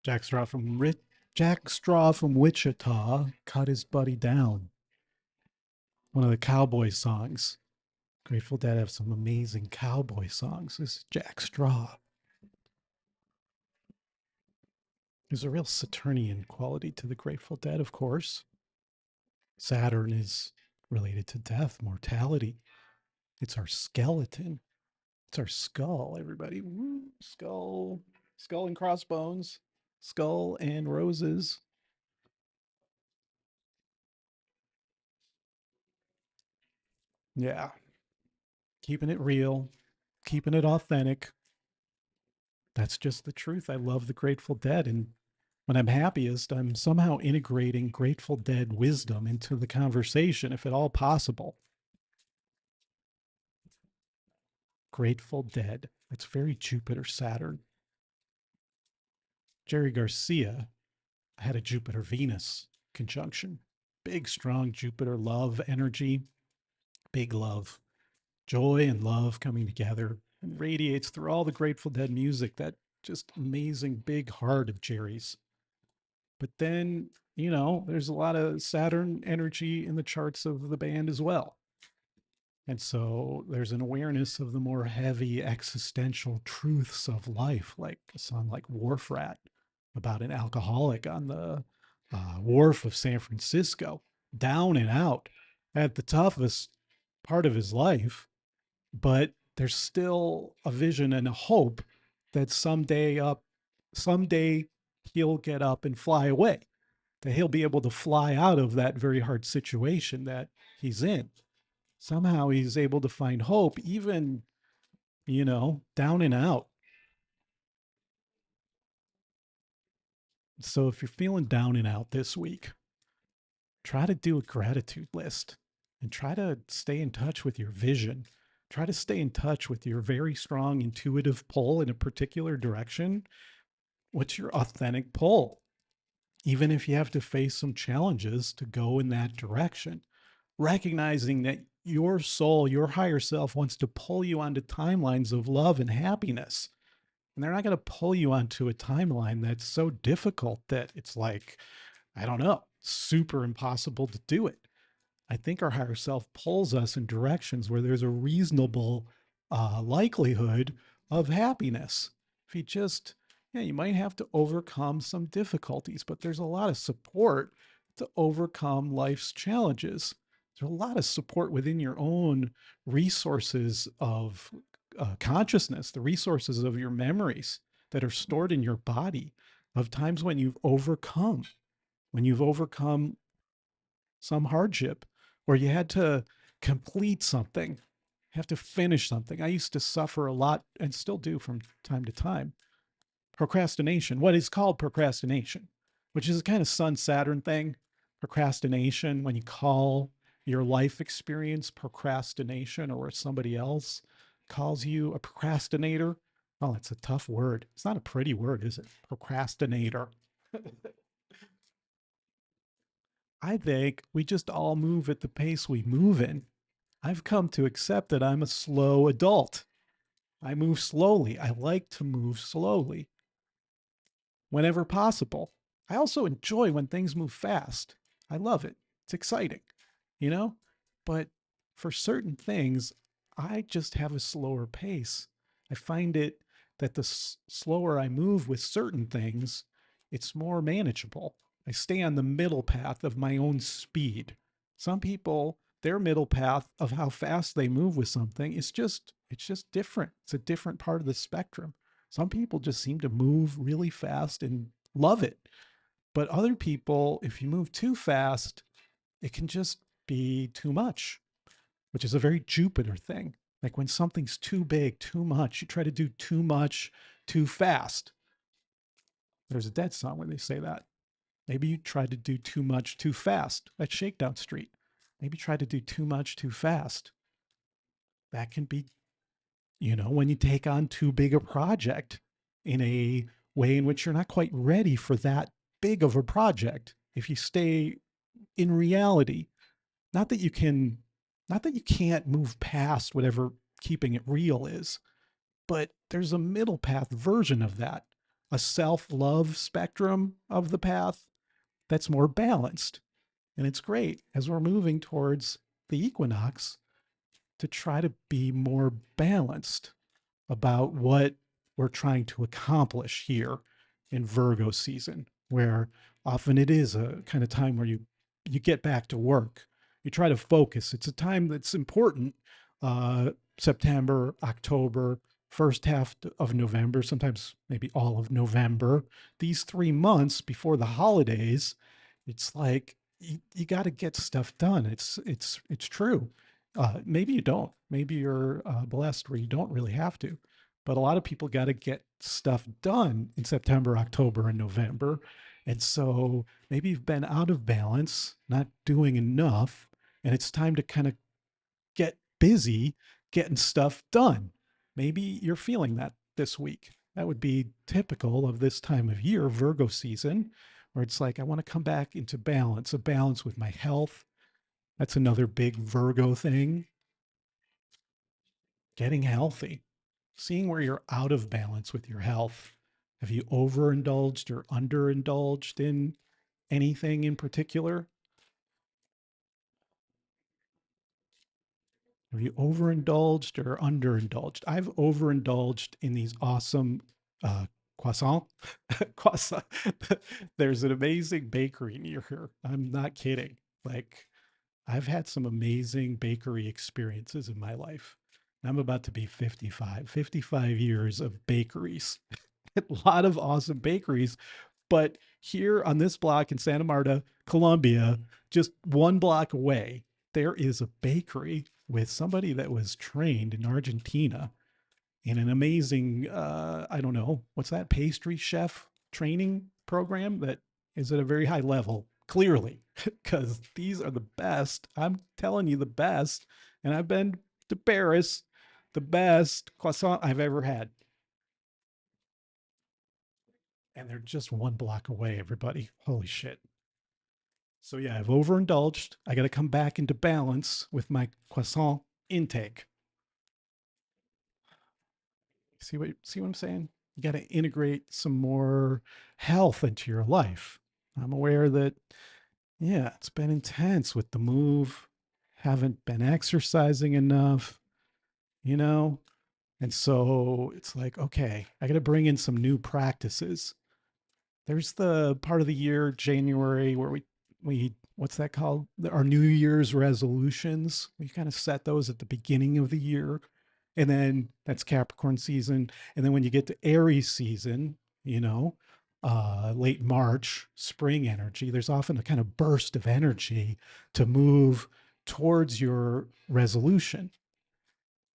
Jack Straw from Jack Straw from Wichita cut his buddy down. One of the cowboy songs. Grateful Dead have some amazing cowboy songs. This is Jack Straw. There's a real Saturnian quality to the Grateful Dead, of course. Saturn is related to death, mortality. It's our skeleton. It's our skull, everybody. Woo, skull, skull and crossbones, skull and roses. Yeah, keeping it real, keeping it authentic. That's just the truth. I love the Grateful Dead. And when I'm happiest, I'm somehow integrating Grateful Dead wisdom into the conversation, if at all possible. Grateful Dead. That's very Jupiter Saturn. Jerry Garcia had a Jupiter Venus conjunction. Big, strong Jupiter love energy, big love, joy and love coming together and radiates through all the Grateful Dead music. That just amazing big heart of Jerry's. But then, you know, there's a lot of Saturn energy in the charts of the band as well. And so there's an awareness of the more heavy existential truths of life, like a song like Wharf Rat about an alcoholic on the wharf of San Francisco, down and out at the toughest part of his life. But there's still a vision and a hope that someday he'll get up and fly away, that he'll be able to fly out of that very hard situation that he's in. Somehow he's able to find hope, even, you know, down and out. So if you're feeling down and out this week, try to do a gratitude list and try to stay in touch with your vision. Try to stay in touch with your very strong intuitive pull in a particular direction. What's your authentic pull? Even if you have to face some challenges to go in that direction, recognizing that your soul, your higher self wants to pull you onto timelines of love and happiness. And they're not going to pull you onto a timeline that's so difficult that it's like, I don't know, super impossible to do it. I think our higher self pulls us in directions where there's a reasonable likelihood of happiness. If you just, yeah, you might have to overcome some difficulties, but there's a lot of support to overcome life's challenges. There's a lot of support within your own resources of consciousness, the resources of your memories that are stored in your body of times when you've overcome some hardship, or you had to complete something, have to finish something. I used to suffer a lot and still do from time to time. Procrastination, what is called procrastination, which is a kind of Sun Saturn thing. Procrastination, when you call your life experience procrastination, or somebody else calls you a procrastinator. Oh, it's a tough word. It's not a pretty word, is it? Procrastinator. I think we just all move at the pace we move in. I've come to accept that I'm a slow adult. I move slowly. I like to move slowly whenever possible. I also enjoy when things move fast. I love it. It's exciting, you know? But for certain things, I just have a slower pace. I find it that the slower I move with certain things, it's more manageable. I stay on the middle path of my own speed. Some people, their middle path of how fast they move with something is just, it's just different. It's a different part of the spectrum. Some people just seem to move really fast and love it. But other people, if you move too fast, it can just be too much, which is a very Jupiter thing. Like when something's too big, too much, you try to do too much too fast. There's a Dead song where they say that. Maybe you try to do too much too fast at Shakedown Street. Maybe try to do too much too fast. That can be, you know, when you take on too big a project in a way in which you're not quite ready for that big of a project. If you stay in reality, not that you can, not that you can't move past whatever keeping it real is, but there's a middle path version of that, a self love spectrum of the path that's more balanced. And it's great as we're moving towards the equinox to try to be more balanced about what we're trying to accomplish here in Virgo season, where often it is a kind of time where you get back to work. You try to focus. It's a time that's important. September, October, first half of November, sometimes maybe all of November. These 3 months before the holidays, it's like you got to get stuff done. It's true. Maybe you don't. Maybe you're blessed where you don't really have to. But a lot of people got to get stuff done in September, October, and November. And so maybe you've been out of balance, not doing enough, and it's time to kind of get busy getting stuff done. Maybe you're feeling that this week. That would be typical of this time of year, Virgo season, where it's like, I want to come back into balance, a balance with my health. That's another big Virgo thing. Getting healthy, seeing where you're out of balance with your health. Have you overindulged or underindulged in anything in particular? Have you overindulged or underindulged? I've overindulged in these awesome croissant. Croissant. There's an amazing bakery near here. I'm not kidding. Like, I've had some amazing bakery experiences in my life. I'm about to be 55, 55 years of bakeries. A lot of awesome bakeries. But here on this block in Santa Marta, Colombia, just one block away, there is a bakery with somebody that was trained in Argentina in an amazing, I don't know, what's that, pastry chef training program that is at a very high level, clearly, because these are the best. I'm telling you, the best. And I've been to Paris, the best croissant I've ever had. And they're just one block away, everybody. Holy shit. So yeah, I've overindulged. I got to come back into balance with my croissant intake. See what I'm saying? You got to integrate some more health into your life. I'm aware that yeah, it's been intense with the move. Haven't been exercising enough, you know? And so it's like, okay, I got to bring in some new practices. There's the part of the year, January, where we what's that called? Our New Year's resolutions. We kind of set those at the beginning of the year. And then that's Capricorn season. And then when you get to Aries season, you know, late March, spring energy, there's often a kind of burst of energy to move towards your resolution.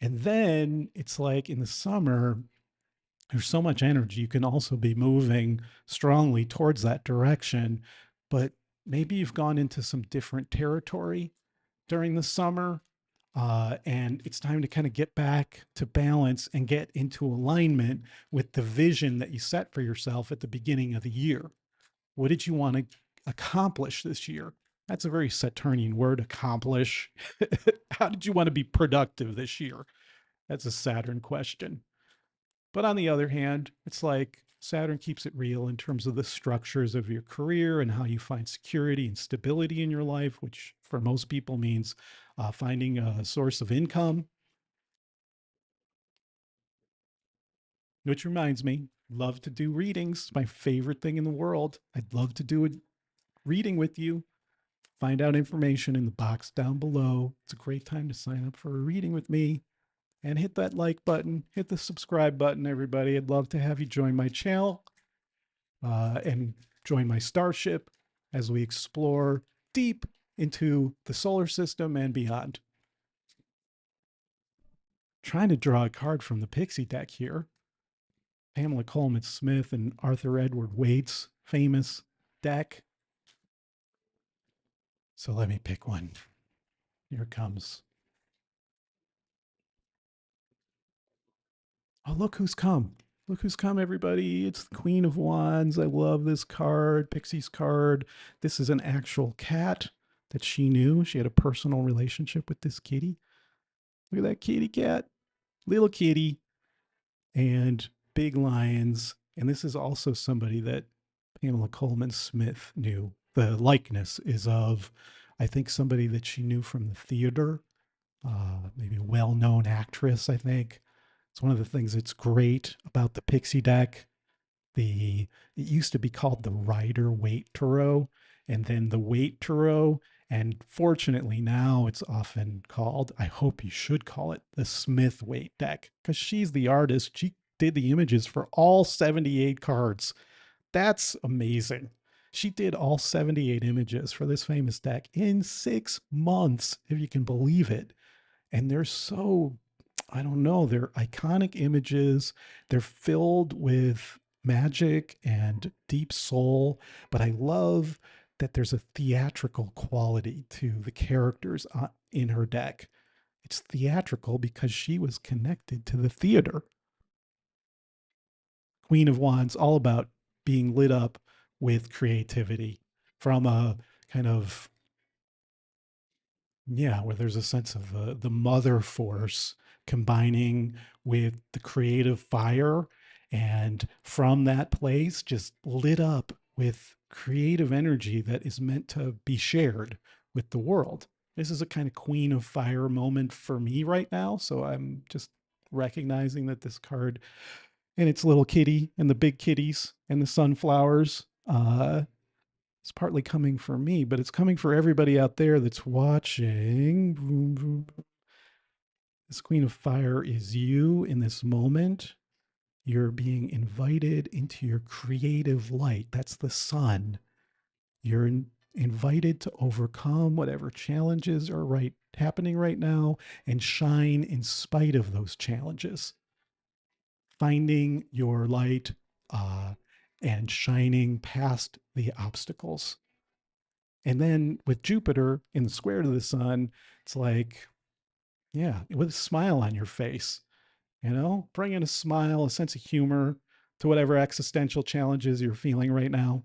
And then it's like in the summer, there's so much energy. You can also be moving strongly towards that direction, but maybe you've gone into some different territory during the summer. And it's time to kind of get back to balance and get into alignment with the vision that you set for yourself at the beginning of the year. What did you want to accomplish this year? That's a very Saturnian word, accomplish. How did you want to be productive this year? That's a Saturn question. But on the other hand, it's like Saturn keeps it real in terms of the structures of your career and how you find security and stability in your life, which for most people means finding a source of income. Which reminds me, love to do readings. My favorite thing in the world. I'd love to do a reading with you. Find out information in the box down below. It's a great time to sign up for a reading with me. And hit that like button, hit the subscribe button, everybody. I'd love to have you join my channel. And join my starship as we explore deep into the solar system and beyond. Trying to draw a card from the pixie deck here. Pamela Coleman Smith and Arthur Edward Waite's famous deck. So let me pick one. Here it comes. Oh, look who's come. Look who's come, everybody. It's the Queen of Wands. I love this card, Pixie's card. This is an actual cat that she knew. She had a personal relationship with this kitty. Look at that kitty cat, little kitty, and big lions. And this is also somebody that Pamela Coleman Smith knew. The likeness is of, I think, somebody that she knew from the theater, maybe a well known actress, I think. It's one of the things that's great about the Pixie deck. It used to be called the Rider Waite Tarot, and then the Waite Tarot, and fortunately now it's often called, I hope you should call it, the Smith Waite deck, because she's the artist. She did the images for all 78 cards. That's amazing. She did all 78 images for this famous deck in 6 months, if you can believe it. And they're so, I don't know, they're iconic images. They're filled with magic and deep soul, but I love that there's a theatrical quality to the characters in her deck. It's theatrical because she was connected to the theater. Queen of Wands, all about being lit up with creativity from a kind of, yeah, where there's a sense of the mother force combining with the creative fire And from that place, just lit up with creative energy that is meant to be shared with the world. This is a kind of queen of fire moment for me right now. So I'm just recognizing that this card and its little kitty and the big kitties and the sunflowers it's partly coming for me, but it's coming for everybody out there that's watching. Boom, boom. This queen of fire is you in this moment. You're being invited into your creative light. That's the sun. You're invited to overcome whatever challenges are happening right now and shine in spite of those challenges. Finding your light uh, and shining past the obstacles. And then with Jupiter in the square to the sun, it's like, yeah, with a smile on your face, bring in a smile, a sense of humor to whatever existential challenges you're feeling right now.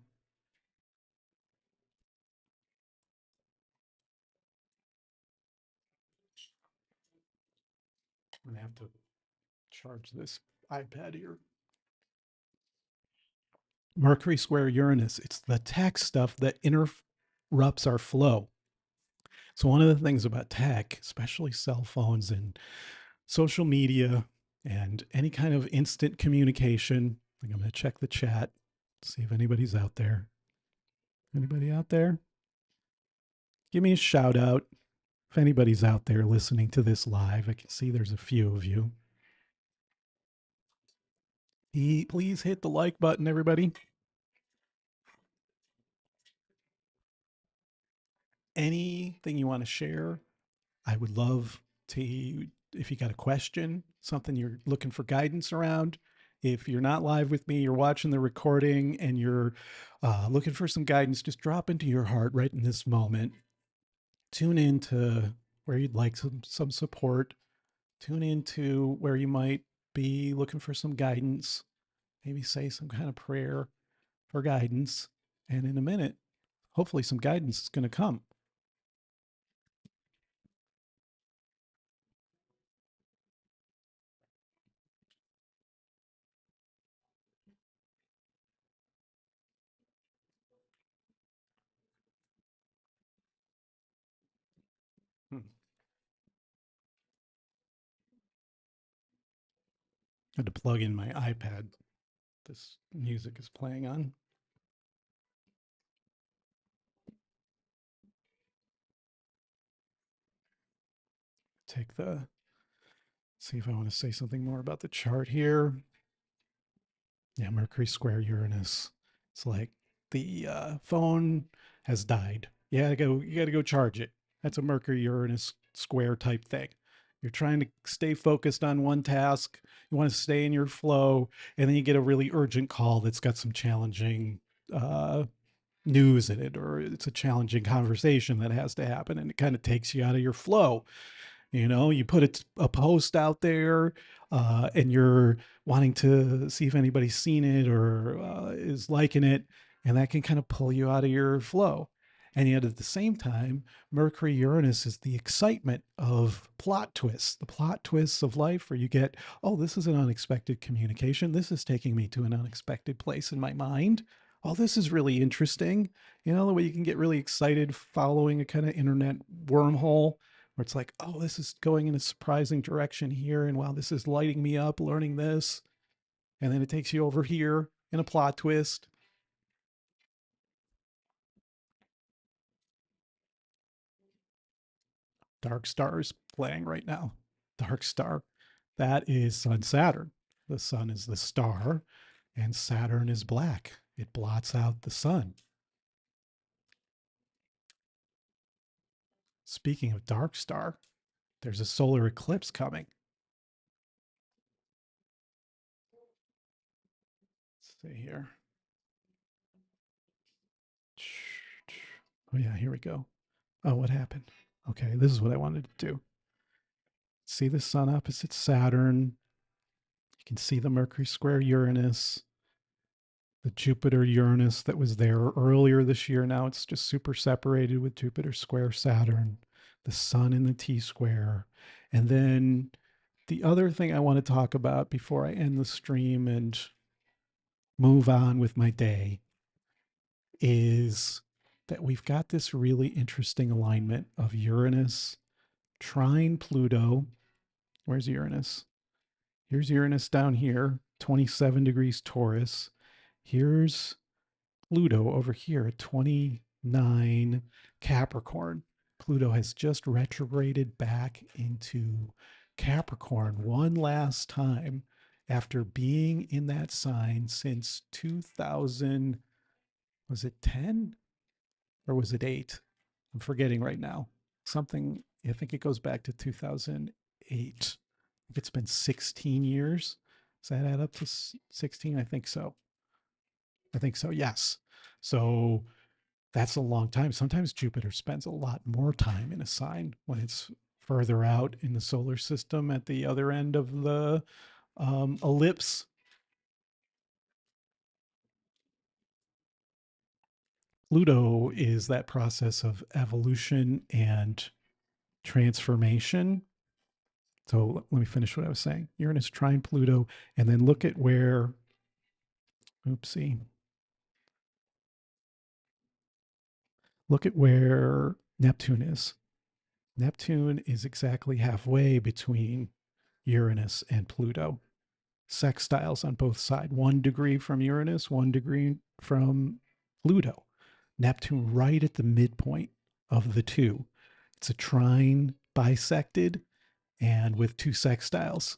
I'm going to have to charge this iPad here. Mercury square Uranus, it's the tech stuff that interrupts our flow. So, one of the things about tech, especially cell phones and social media and any kind of instant communication, I think I'm going to check the chat, see if anybody's out there. Anybody out there? Give me a shout out. If anybody's out there listening to this live, I can see there's a few of you. Please hit the like button, everybody. Anything you want to share, I would love to, if you got a question, something you're looking for guidance around. If you're not live with me, you're watching the recording and you're looking for some guidance, just drop into your heart right in this moment. Tune into where you'd like some support. Tune into where you might be looking for some guidance. Maybe say some kind of prayer for guidance. And in a minute, hopefully some guidance is going to come. Hmm. I had to plug in my iPad. This music is playing on. Take the, see if I want to say something more about the chart here. Yeah, Mercury square Uranus. It's like the phone has died. You got to go charge it. That's a Mercury Uranus square type thing. You're trying to stay focused on one task. You want to stay in your flow, and then you get a really urgent call that's got some challenging uh, news in it, or it's a challenging conversation that has to happen, and it kind of takes you out of your flow. You put a post out there and you're wanting to see if anybody's seen it or is liking it, and that can kind of pull you out of your flow. And yet at the same time, Mercury Uranus is the excitement of plot twists, the plot twists of life where you get, oh, this is an unexpected communication. This is taking me to an unexpected place in my mind. Oh, this is really interesting. The way you can get really excited following a kind of internet wormhole where it's like, oh, this is going in a surprising direction here. And wow, this is lighting me up learning this. And then it takes you over here in a plot twist. Dark Star's playing right now. Dark Star. That is Sun Saturn. The sun is the star, and Saturn is black. It blots out the sun. Speaking of Dark Star, there's a solar eclipse coming. Let's see here. Oh, yeah, here we go. Oh, what happened? Okay, this is what I wanted to do. See the sun opposite Saturn. You can see the Mercury square Uranus, the Jupiter Uranus that was there earlier this year. Now it's just super separated with Jupiter square Saturn, the sun in the T square. And then The other thing I want to talk about before I end the stream and move on with my day is that we've got this really interesting alignment of Uranus trine Pluto. Where's Uranus? Here's Uranus down here, 27 degrees Taurus. Here's Pluto over here at 29 Capricorn. Pluto has just retrograded back into Capricorn one last time after being in that sign since 2000. Was it 10 or was it 8? I'm forgetting right now. Something, I think it goes back to 2008. I think it's been 16 years. Does that add up to 16? I think so. I think so, yes. So that's a long time. Sometimes Jupiter spends a lot more time in a sign when it's further out in the solar system at the other end of the ellipse. Pluto is that process of evolution and transformation. So let me finish what I was saying. Uranus trine Pluto, and then look at where, oopsie, look at where Neptune is. Neptune is exactly halfway between Uranus and Pluto. Sextiles on both sides, 1 degree from Uranus, 1 degree from Pluto. Neptune right at the midpoint of the two. It's a trine bisected and with two sextiles.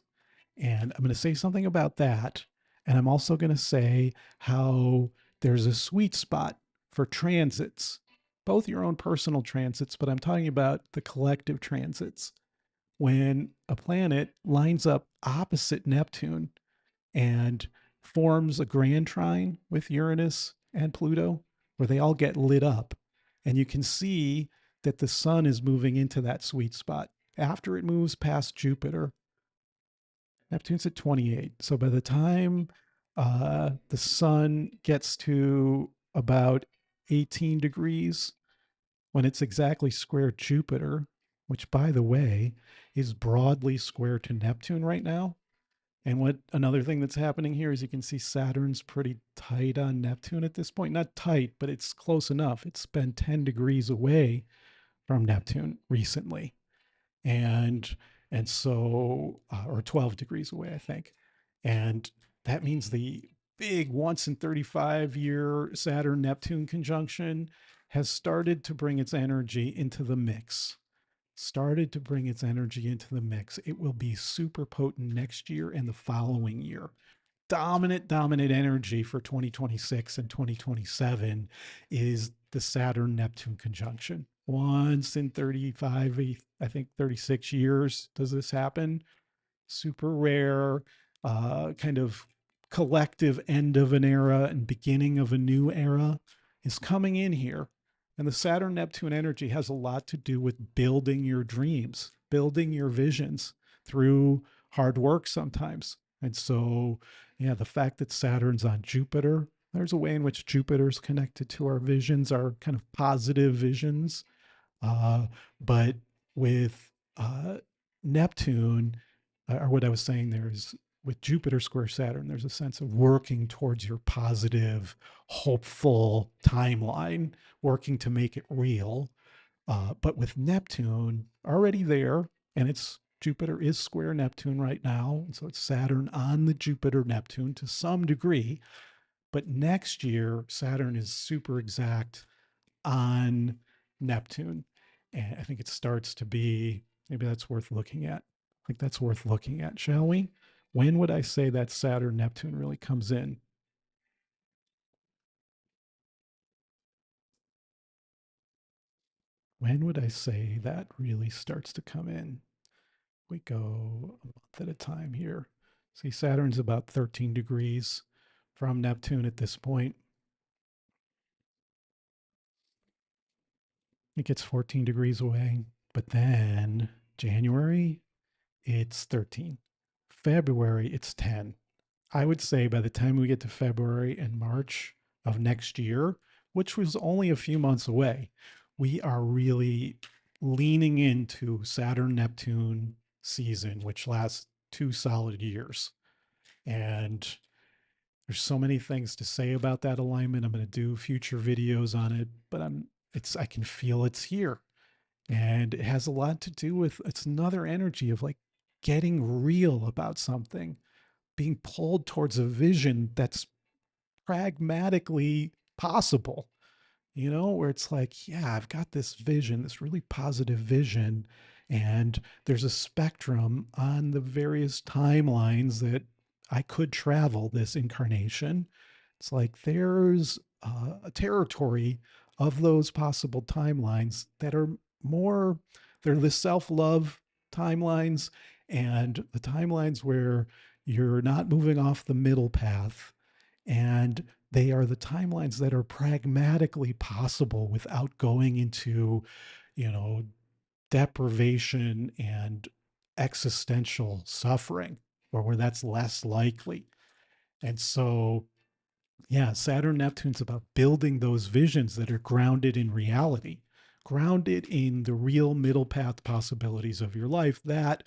And I'm going to say something about that. And I'm also going to say how there's a sweet spot for transits, both your own personal transits, but I'm talking about the collective transits. When a planet lines up opposite Neptune and forms a grand trine with Uranus and Pluto, where they all get lit up. And you can see that the sun is moving into that sweet spot. After it moves past Jupiter, Neptune's at 28. So by the time the sun gets to about 18 degrees, when it's exactly square Jupiter, which by the way is broadly square to Neptune right now. And what another thing that's happening here is you can see Saturn's pretty tight on Neptune at this point. Not tight, but it's close enough. It's been 10 degrees away from Neptune recently. And so or 12 degrees away, I think. And that means the big once in 35-year Saturn Neptune conjunction has started to bring its energy into the mix. Started to bring its energy into the mix. It will be super potent next year and the following year. Dominant energy for 2026 and 2027 is the Saturn Neptune conjunction. Once in 35, I think 36 years does this happen. Super rare, kind of collective end of an era and beginning of a new era is coming in here. And the Saturn Neptune energy has a lot to do with building your dreams, building your visions through hard work sometimes. And so, yeah, the fact that Saturn's on Jupiter, there's a way in which Jupiter's connected to our visions, our kind of positive visions. But with Neptune, or what I was saying there is with Jupiter square Saturn, there's a sense of working towards your positive, hopeful timeline, working to make it real. But with Neptune already there, and it's Jupiter is square Neptune right now. And so it's Saturn on the Jupiter Neptune to some degree. But next year, Saturn is super exact on Neptune. And I think it starts to be, maybe that's worth looking at. I think that's worth looking at, shall we? When would I say that Saturn Neptune really comes in? When would I say that really starts to come in? We go a month at a time here. See, Saturn's about 13 degrees from Neptune at this point. It gets 14 degrees away. But then January, it's 13. February, it's 10. I would say by the time we get to February and March of next year, which was only a few months away, we are really leaning into Saturn Neptune season, which lasts 2 solid years. And there's so many things to say about that alignment. I'm going to do future videos on it, but I can feel it's here. And it has a lot to do with, it's another energy of like getting real about something, being pulled towards a vision that's pragmatically possible, where it's like, yeah, I've got this vision, this really positive vision, and there's a spectrum on the various timelines that I could travel this incarnation. It's like there's a territory of those possible timelines that are more, they're the self love timelines and the timelines where you're not moving off the middle path, and they are the timelines that are pragmatically possible without going into, you know, deprivation and existential suffering, or where that's less likely. And so, yeah, Saturn Neptune's about building those visions that are grounded in reality, grounded in the real middle path possibilities of your life that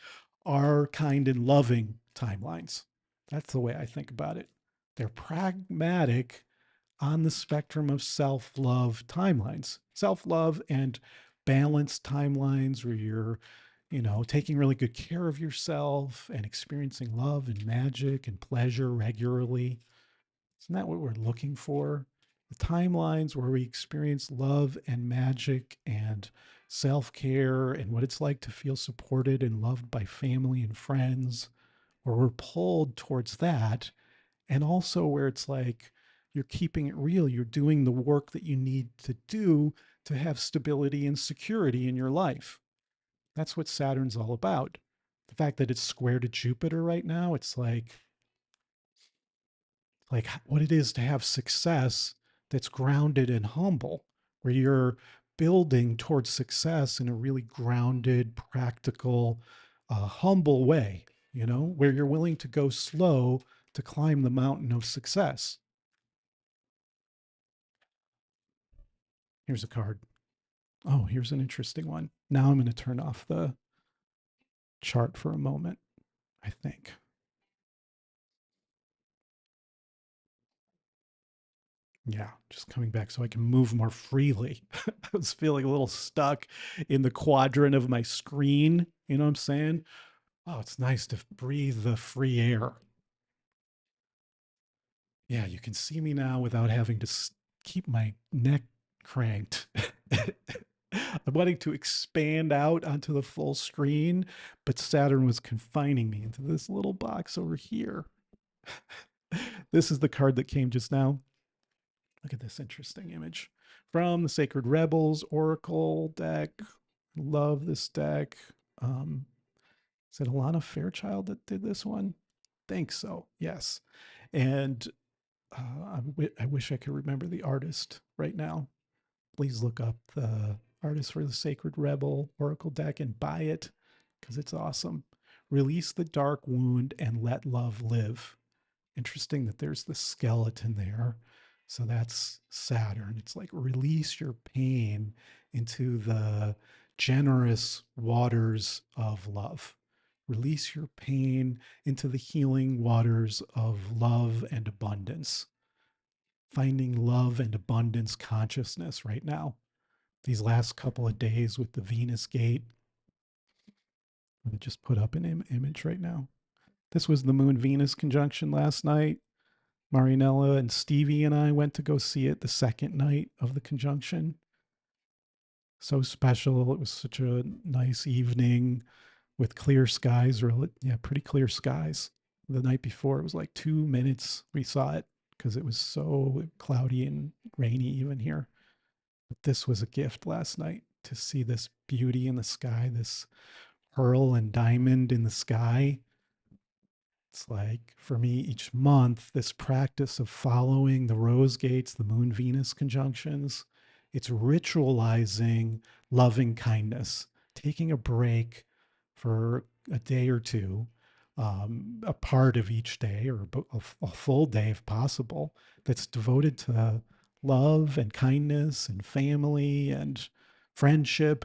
are kind and loving timelines. That's the way I think about it. They're pragmatic on the spectrum of self love timelines, self love and balanced timelines where you're, taking really good care of yourself and experiencing love and magic and pleasure regularly. Isn't that what we're looking for? The timelines where we experience love and magic and self care and what it's like to feel supported and loved by family and friends, where we're pulled towards that. And also where it's like you're keeping it real, you're doing the work that you need to do to have stability and security in your life. That's what Saturn's all about. The fact that it's square to Jupiter right now, it's like what it is to have success that's grounded and humble, where you're building towards success in a really grounded, practical, humble way, where you're willing to go slow to climb the mountain of success. Here's a card. Oh, here's an interesting one. Now I'm going to turn off the chart for a moment, I think. Yeah, just coming back so I can move more freely. I was feeling a little stuck in the quadrant of my screen. You know what I'm saying? Oh, it's nice to breathe the free air. Yeah, you can see me now without having to keep my neck cranked. I'm wanting to expand out onto the full screen, but Saturn was confining me into this little box over here. This is the card that came just now. Look at this interesting image from the Sacred Rebels Oracle deck. Love this deck. Um, is it Alana Fairchild that did this one? Think so. Yes. And I wish I could remember the artist right now. Please look up the artist for the Sacred Rebel Oracle deck and buy it because it's awesome. Release the dark wound and let love live. Interesting that there's the skeleton there. So that's Saturn. It's like release your pain into the generous waters of love. Release your pain into the healing waters of love and abundance. Finding love and abundance consciousness right now. These last couple of days with the Venus gate. I'm going to just put up an image right now. This was the Moon Venus conjunction last night. Marinella and Stevie and I went to go see it the second night of the conjunction. So special. It was such a nice evening with clear skies, or yeah, pretty clear skies. The night before, it was like 2 minutes we saw it because it was so cloudy and rainy even here. But this was a gift last night to see this beauty in the sky, this pearl and diamond in the sky. It's like for me each month, this practice of following the rose gates, the moon Venus conjunctions, it's ritualizing loving kindness, taking a break for a day or two, a part of each day or a full day if possible, that's devoted to love and kindness and family and friendship.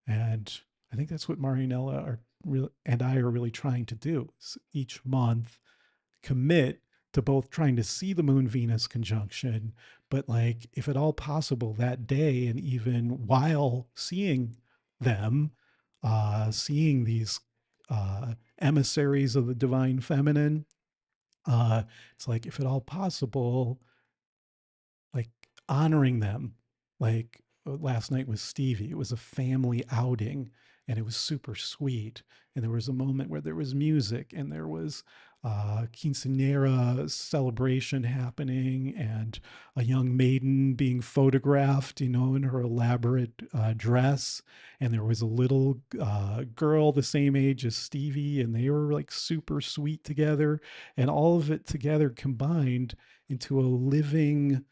And I think that's what Marinella and I are really trying to do each month commit to both trying to see the moon Venus conjunction, but like if at all possible that day, and even while seeing them, seeing these emissaries of the divine feminine, it's like if at all possible, like honoring them. Like last night with Stevie, it was a family outing and it was super sweet. And there was a moment where there was music and there was quinceanera celebration happening and a young maiden being photographed, you know, in her elaborate dress. And there was a little girl the same age as Stevie, and they were like super sweet together. And all of it together combined into a living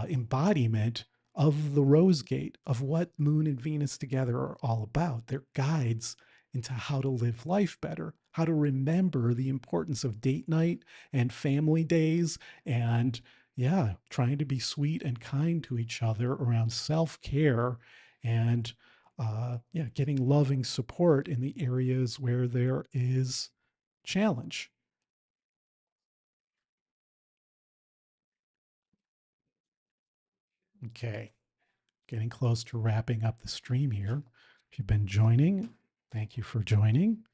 embodiment of the rose gate, of what Moon and Venus together are all about. They're guides into how to live life better, how to remember the importance of date night and family days, and yeah, trying to be sweet and kind to each other around self care and yeah, getting loving support in the areas where there is challenge. Okay, getting close to wrapping up the stream here. If you've been joining, thank you for joining.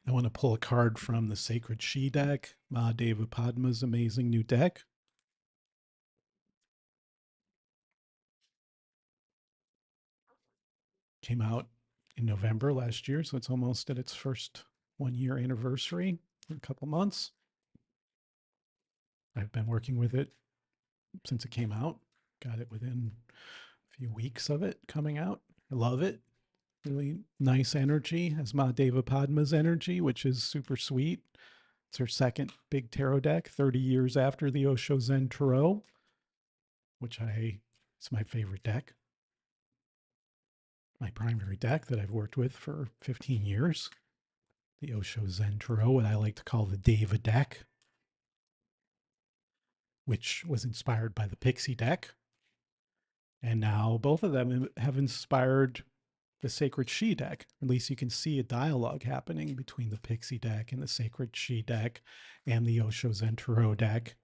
I want to pull a card from the Sacred She deck, Mahadeva Padma's amazing new deck. Came out in November last year, so it's almost at its first 1 year anniversary in a couple months. I've been working with it since it came out. Got it within a few weeks of it coming out. I love it. Really nice energy. Has Mahadeva Padma's energy, which is super sweet. It's her second big tarot deck, 30 years after the Osho Zen Tarot, which it's my favorite deck, my primary deck that I've worked with for 15 years. The Osho Zen Tarot, what I like to call the Deva deck, which was inspired by the Pixie deck. And now both of them have inspired the Sacred She deck. At least you can see a dialogue happening between the Pixie deck and the Sacred She deck and the Osho Zen Tarot deck.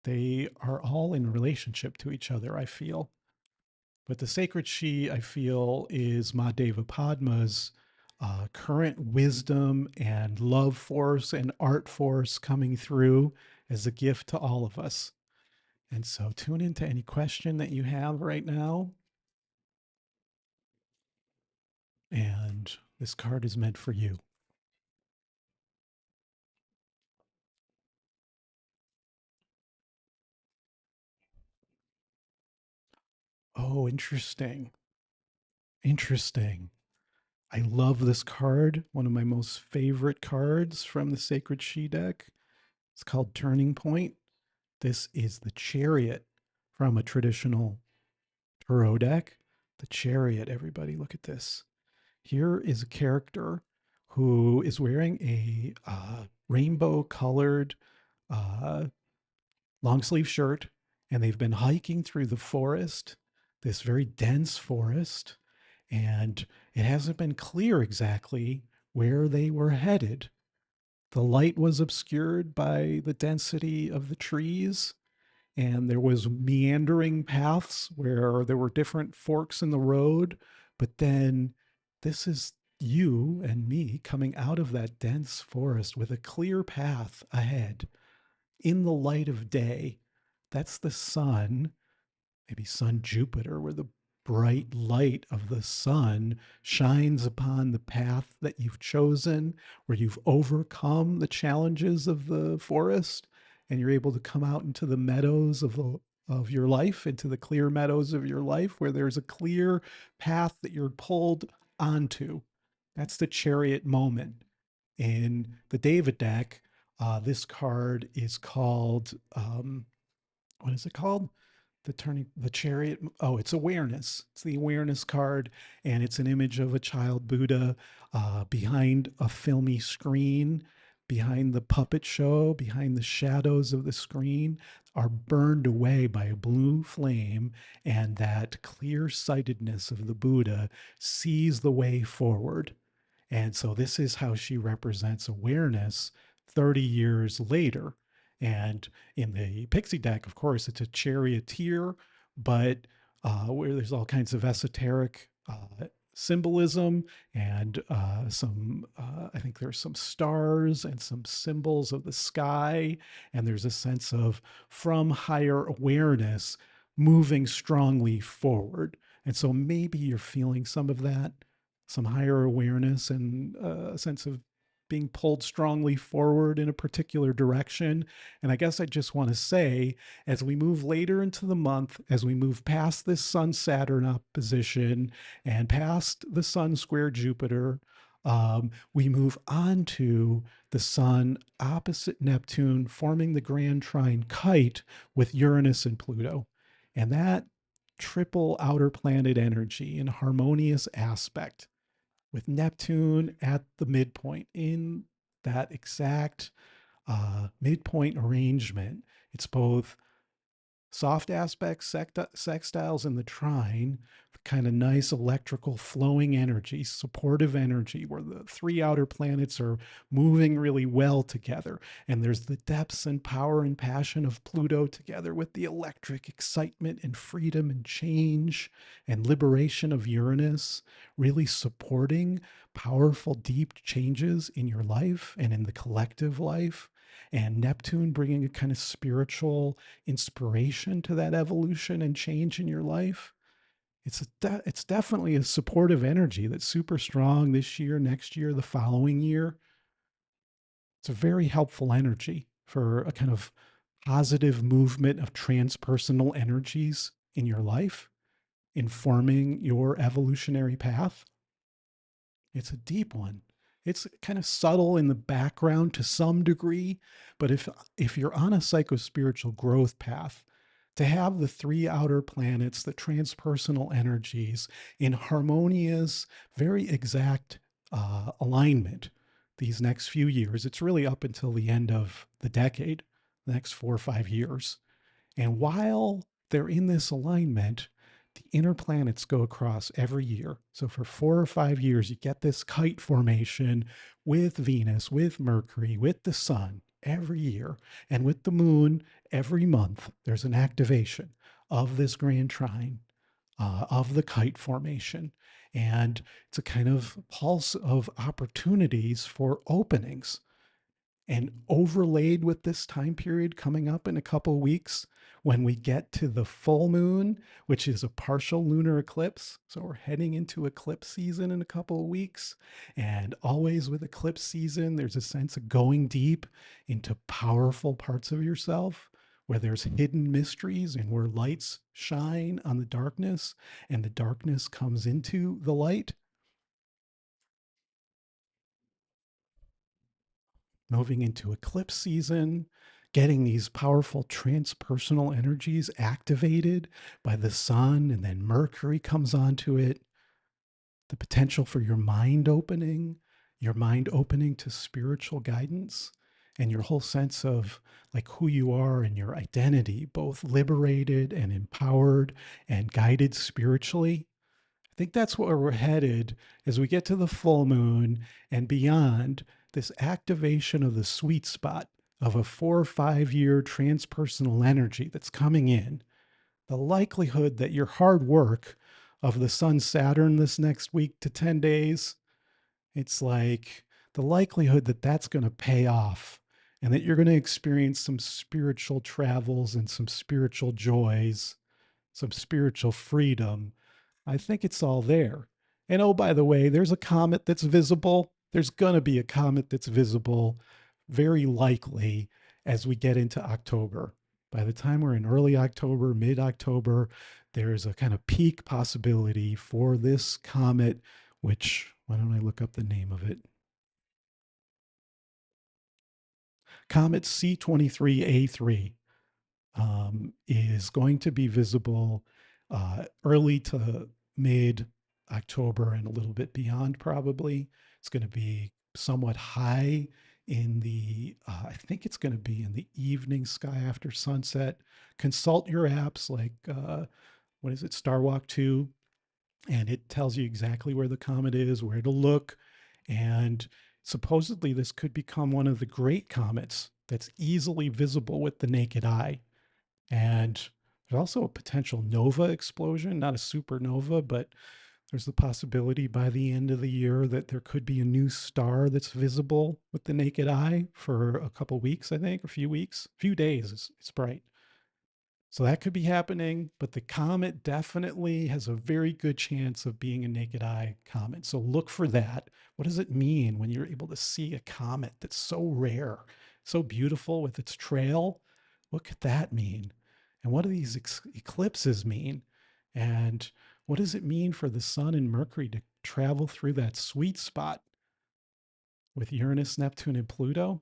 They are all in relationship to each other, I feel. But the Sacred She, I feel, is Mahadeva Padma's current wisdom and love force and art force coming through as a gift to all of us. And so tune into any question that you have right now. And this card is meant for you. Oh, interesting. Interesting. I love this card. One of my most favorite cards from the Sacred She deck. It's called Turning Point. This is the Chariot from a traditional tarot deck. The Chariot, everybody, look at this. Here is a character who is wearing a rainbow colored uh, long sleeve shirt, and they've been hiking through the forest, this very dense forest, and it hasn't been clear exactly where they were headed. The light was obscured by the density of the trees, and there was meandering paths where there were different forks in the road. But then this is you and me coming out of that dense forest with a clear path ahead in the light of day. That's the sun, maybe sun Jupiter, where the bright light of the sun shines upon the path that you've chosen, where you've overcome the challenges of the forest, and you're able to come out into the meadows of your life, into the clear meadows of your life, where there's a clear path that you're pulled onto. That's the chariot moment. In the David deck, this card is called, what is it called? The chariot. Oh, it's awareness. It's the awareness card, and it's an image of a child Buddha behind a filmy screen, behind the puppet show, behind the shadows of the screen are burned away by a blue flame, and that clear sightedness of the Buddha sees the way forward. And so this is how she represents awareness 30 years later. And in the pixie deck, of course, it's a charioteer, but where there's all kinds of esoteric symbolism and I think there's some stars and some symbols of the sky. And there's a sense of from higher awareness moving strongly forward. And so maybe you're feeling some of that, some higher awareness and a sense of being pulled strongly forward in a particular direction. And I guess I just want to say, as we move later into the month, as we move past this Sun Saturn opposition and past the Sun square Jupiter, we move on to the Sun opposite Neptune, forming the Grand Trine Kite with Uranus and Pluto. And that triple outer planet energy in harmonious aspect with Neptune at the midpoint in that exact midpoint arrangement. It's both soft aspects, sextiles in the trine, kind of nice electrical flowing energy, supportive energy, where the three outer planets are moving really well together. And there's the depths and power and passion of Pluto together with the electric excitement and freedom and change and liberation of Uranus, really supporting powerful, deep changes in your life and in the collective life. And Neptune bringing a kind of spiritual inspiration to that evolution and change in your life. It's definitely a supportive energy that's super strong this year, next year, the following year. It's a very helpful energy for a kind of positive movement of transpersonal energies in your life, informing your evolutionary path. It's a deep one. It's kind of subtle in the background to some degree, but if you're on a psychospiritual growth path, to have the three outer planets, the transpersonal energies in harmonious, very exact alignment these next few years, it's really up until the end of the decade, the next 4 or 5 years. And while they're in this alignment, the inner planets go across every year. So for 4 or 5 years, you get this kite formation with Venus, with Mercury, with the sun every year, and with the moon every month. There's an activation of this grand trine, of the kite formation. And it's a kind of pulse of opportunities for openings, and overlaid with this time period coming up in a couple of weeks when we get to the full moon, which is a partial lunar eclipse. So we're heading into eclipse season in a couple of weeks. And always with eclipse season, there's a sense of going deep into powerful parts of yourself where there's hidden mysteries and where lights shine on the darkness and the darkness comes into the light. Moving into eclipse season, getting these powerful transpersonal energies activated by the sun, and then Mercury comes onto it. The potential for your mind opening to spiritual guidance, and your whole sense of like who you are and your identity, both liberated and empowered and guided spiritually. I think that's where we're headed as we get to the full moon and beyond, this activation of the sweet spot of a 4 or 5 year transpersonal energy that's coming in. The likelihood that your hard work of the Sun Saturn this next week to 10 days, it's like the likelihood that that's going to pay off and that you're going to experience some spiritual travels and some spiritual joys, some spiritual freedom. I think it's all there. And oh, by the way, there's a comet that's visible. There's going to be a comet that's visible very likely as we get into October. By the time we're in early October, mid October, there's a kind of peak possibility for this comet, which, why don't I look up the name of it? Comet C23A3. is going to be visible early to mid October and a little bit beyond, probably. It's going to be somewhat high in I think it's going to be in the evening sky after sunset. Consult your apps like, what is it, Starwalk 2, and it tells you exactly where the comet is, where to look. And supposedly, this could become one of the great comets that's easily visible with the naked eye. And there's also a potential nova explosion, not a supernova, but there's the possibility by the end of the year that there could be a new star that's visible with the naked eye for a couple weeks, I think, a few weeks, a few days. It's bright. So that could be happening, but the comet definitely has a very good chance of being a naked eye comet. So look for that. What does it mean when you're able to see a comet that's so rare, so beautiful with its trail? What could that mean? And what do these eclipses mean? And what does it mean for the sun and Mercury to travel through that sweet spot with Uranus, Neptune, and Pluto?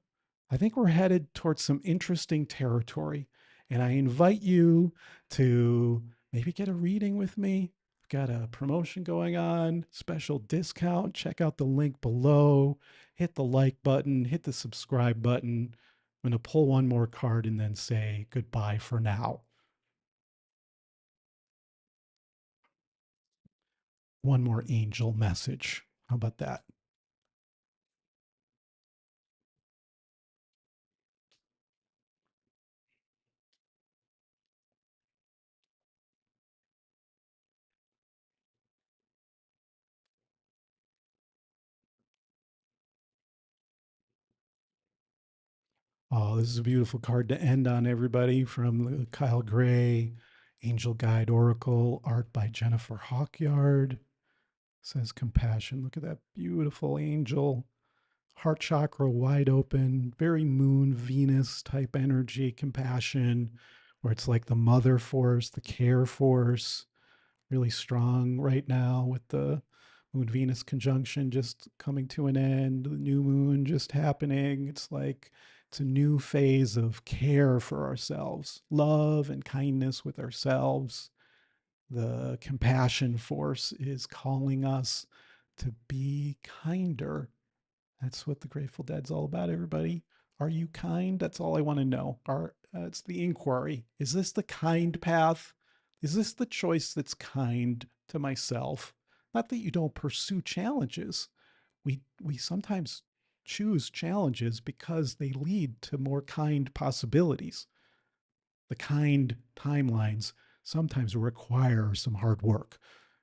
I think we're headed towards some interesting territory. And I invite you to maybe get a reading with me. I've got a promotion going on, special discount. Check out the link below. Hit the like button, hit the subscribe button. I'm going to pull one more card and then say goodbye for now. One more angel message. How about that? Oh, this is a beautiful card to end on, everybody, from the Kyle Gray Angel Guide Oracle, art by Jennifer Hawkyard. Says compassion. Look at that beautiful angel. Heart chakra wide open, very moon, Venus type energy, compassion, where it's like the mother force, the care force, really strong right now with the Moon Venus conjunction just coming to an end, the new moon just happening. It's like it's a new phase of care for ourselves, love and kindness with ourselves. The compassion force is calling us to be kinder. That's what the Grateful Dead's all about, everybody. Are you kind? That's all I want to know. It's the inquiry. Is this the kind path? Is this the choice that's kind to myself? Not that you don't pursue challenges. We sometimes choose challenges because they lead to more kind possibilities. The kind timelines sometimes require some hard work.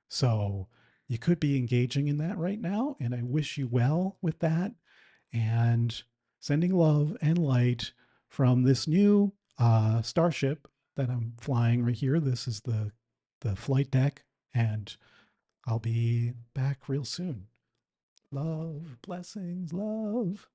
So you could be engaging in that right now, and I wish you well with that. And sending love and light from this new starship that I'm flying right here. This is the flight deck, and I'll be back real soon. Love, blessings, love.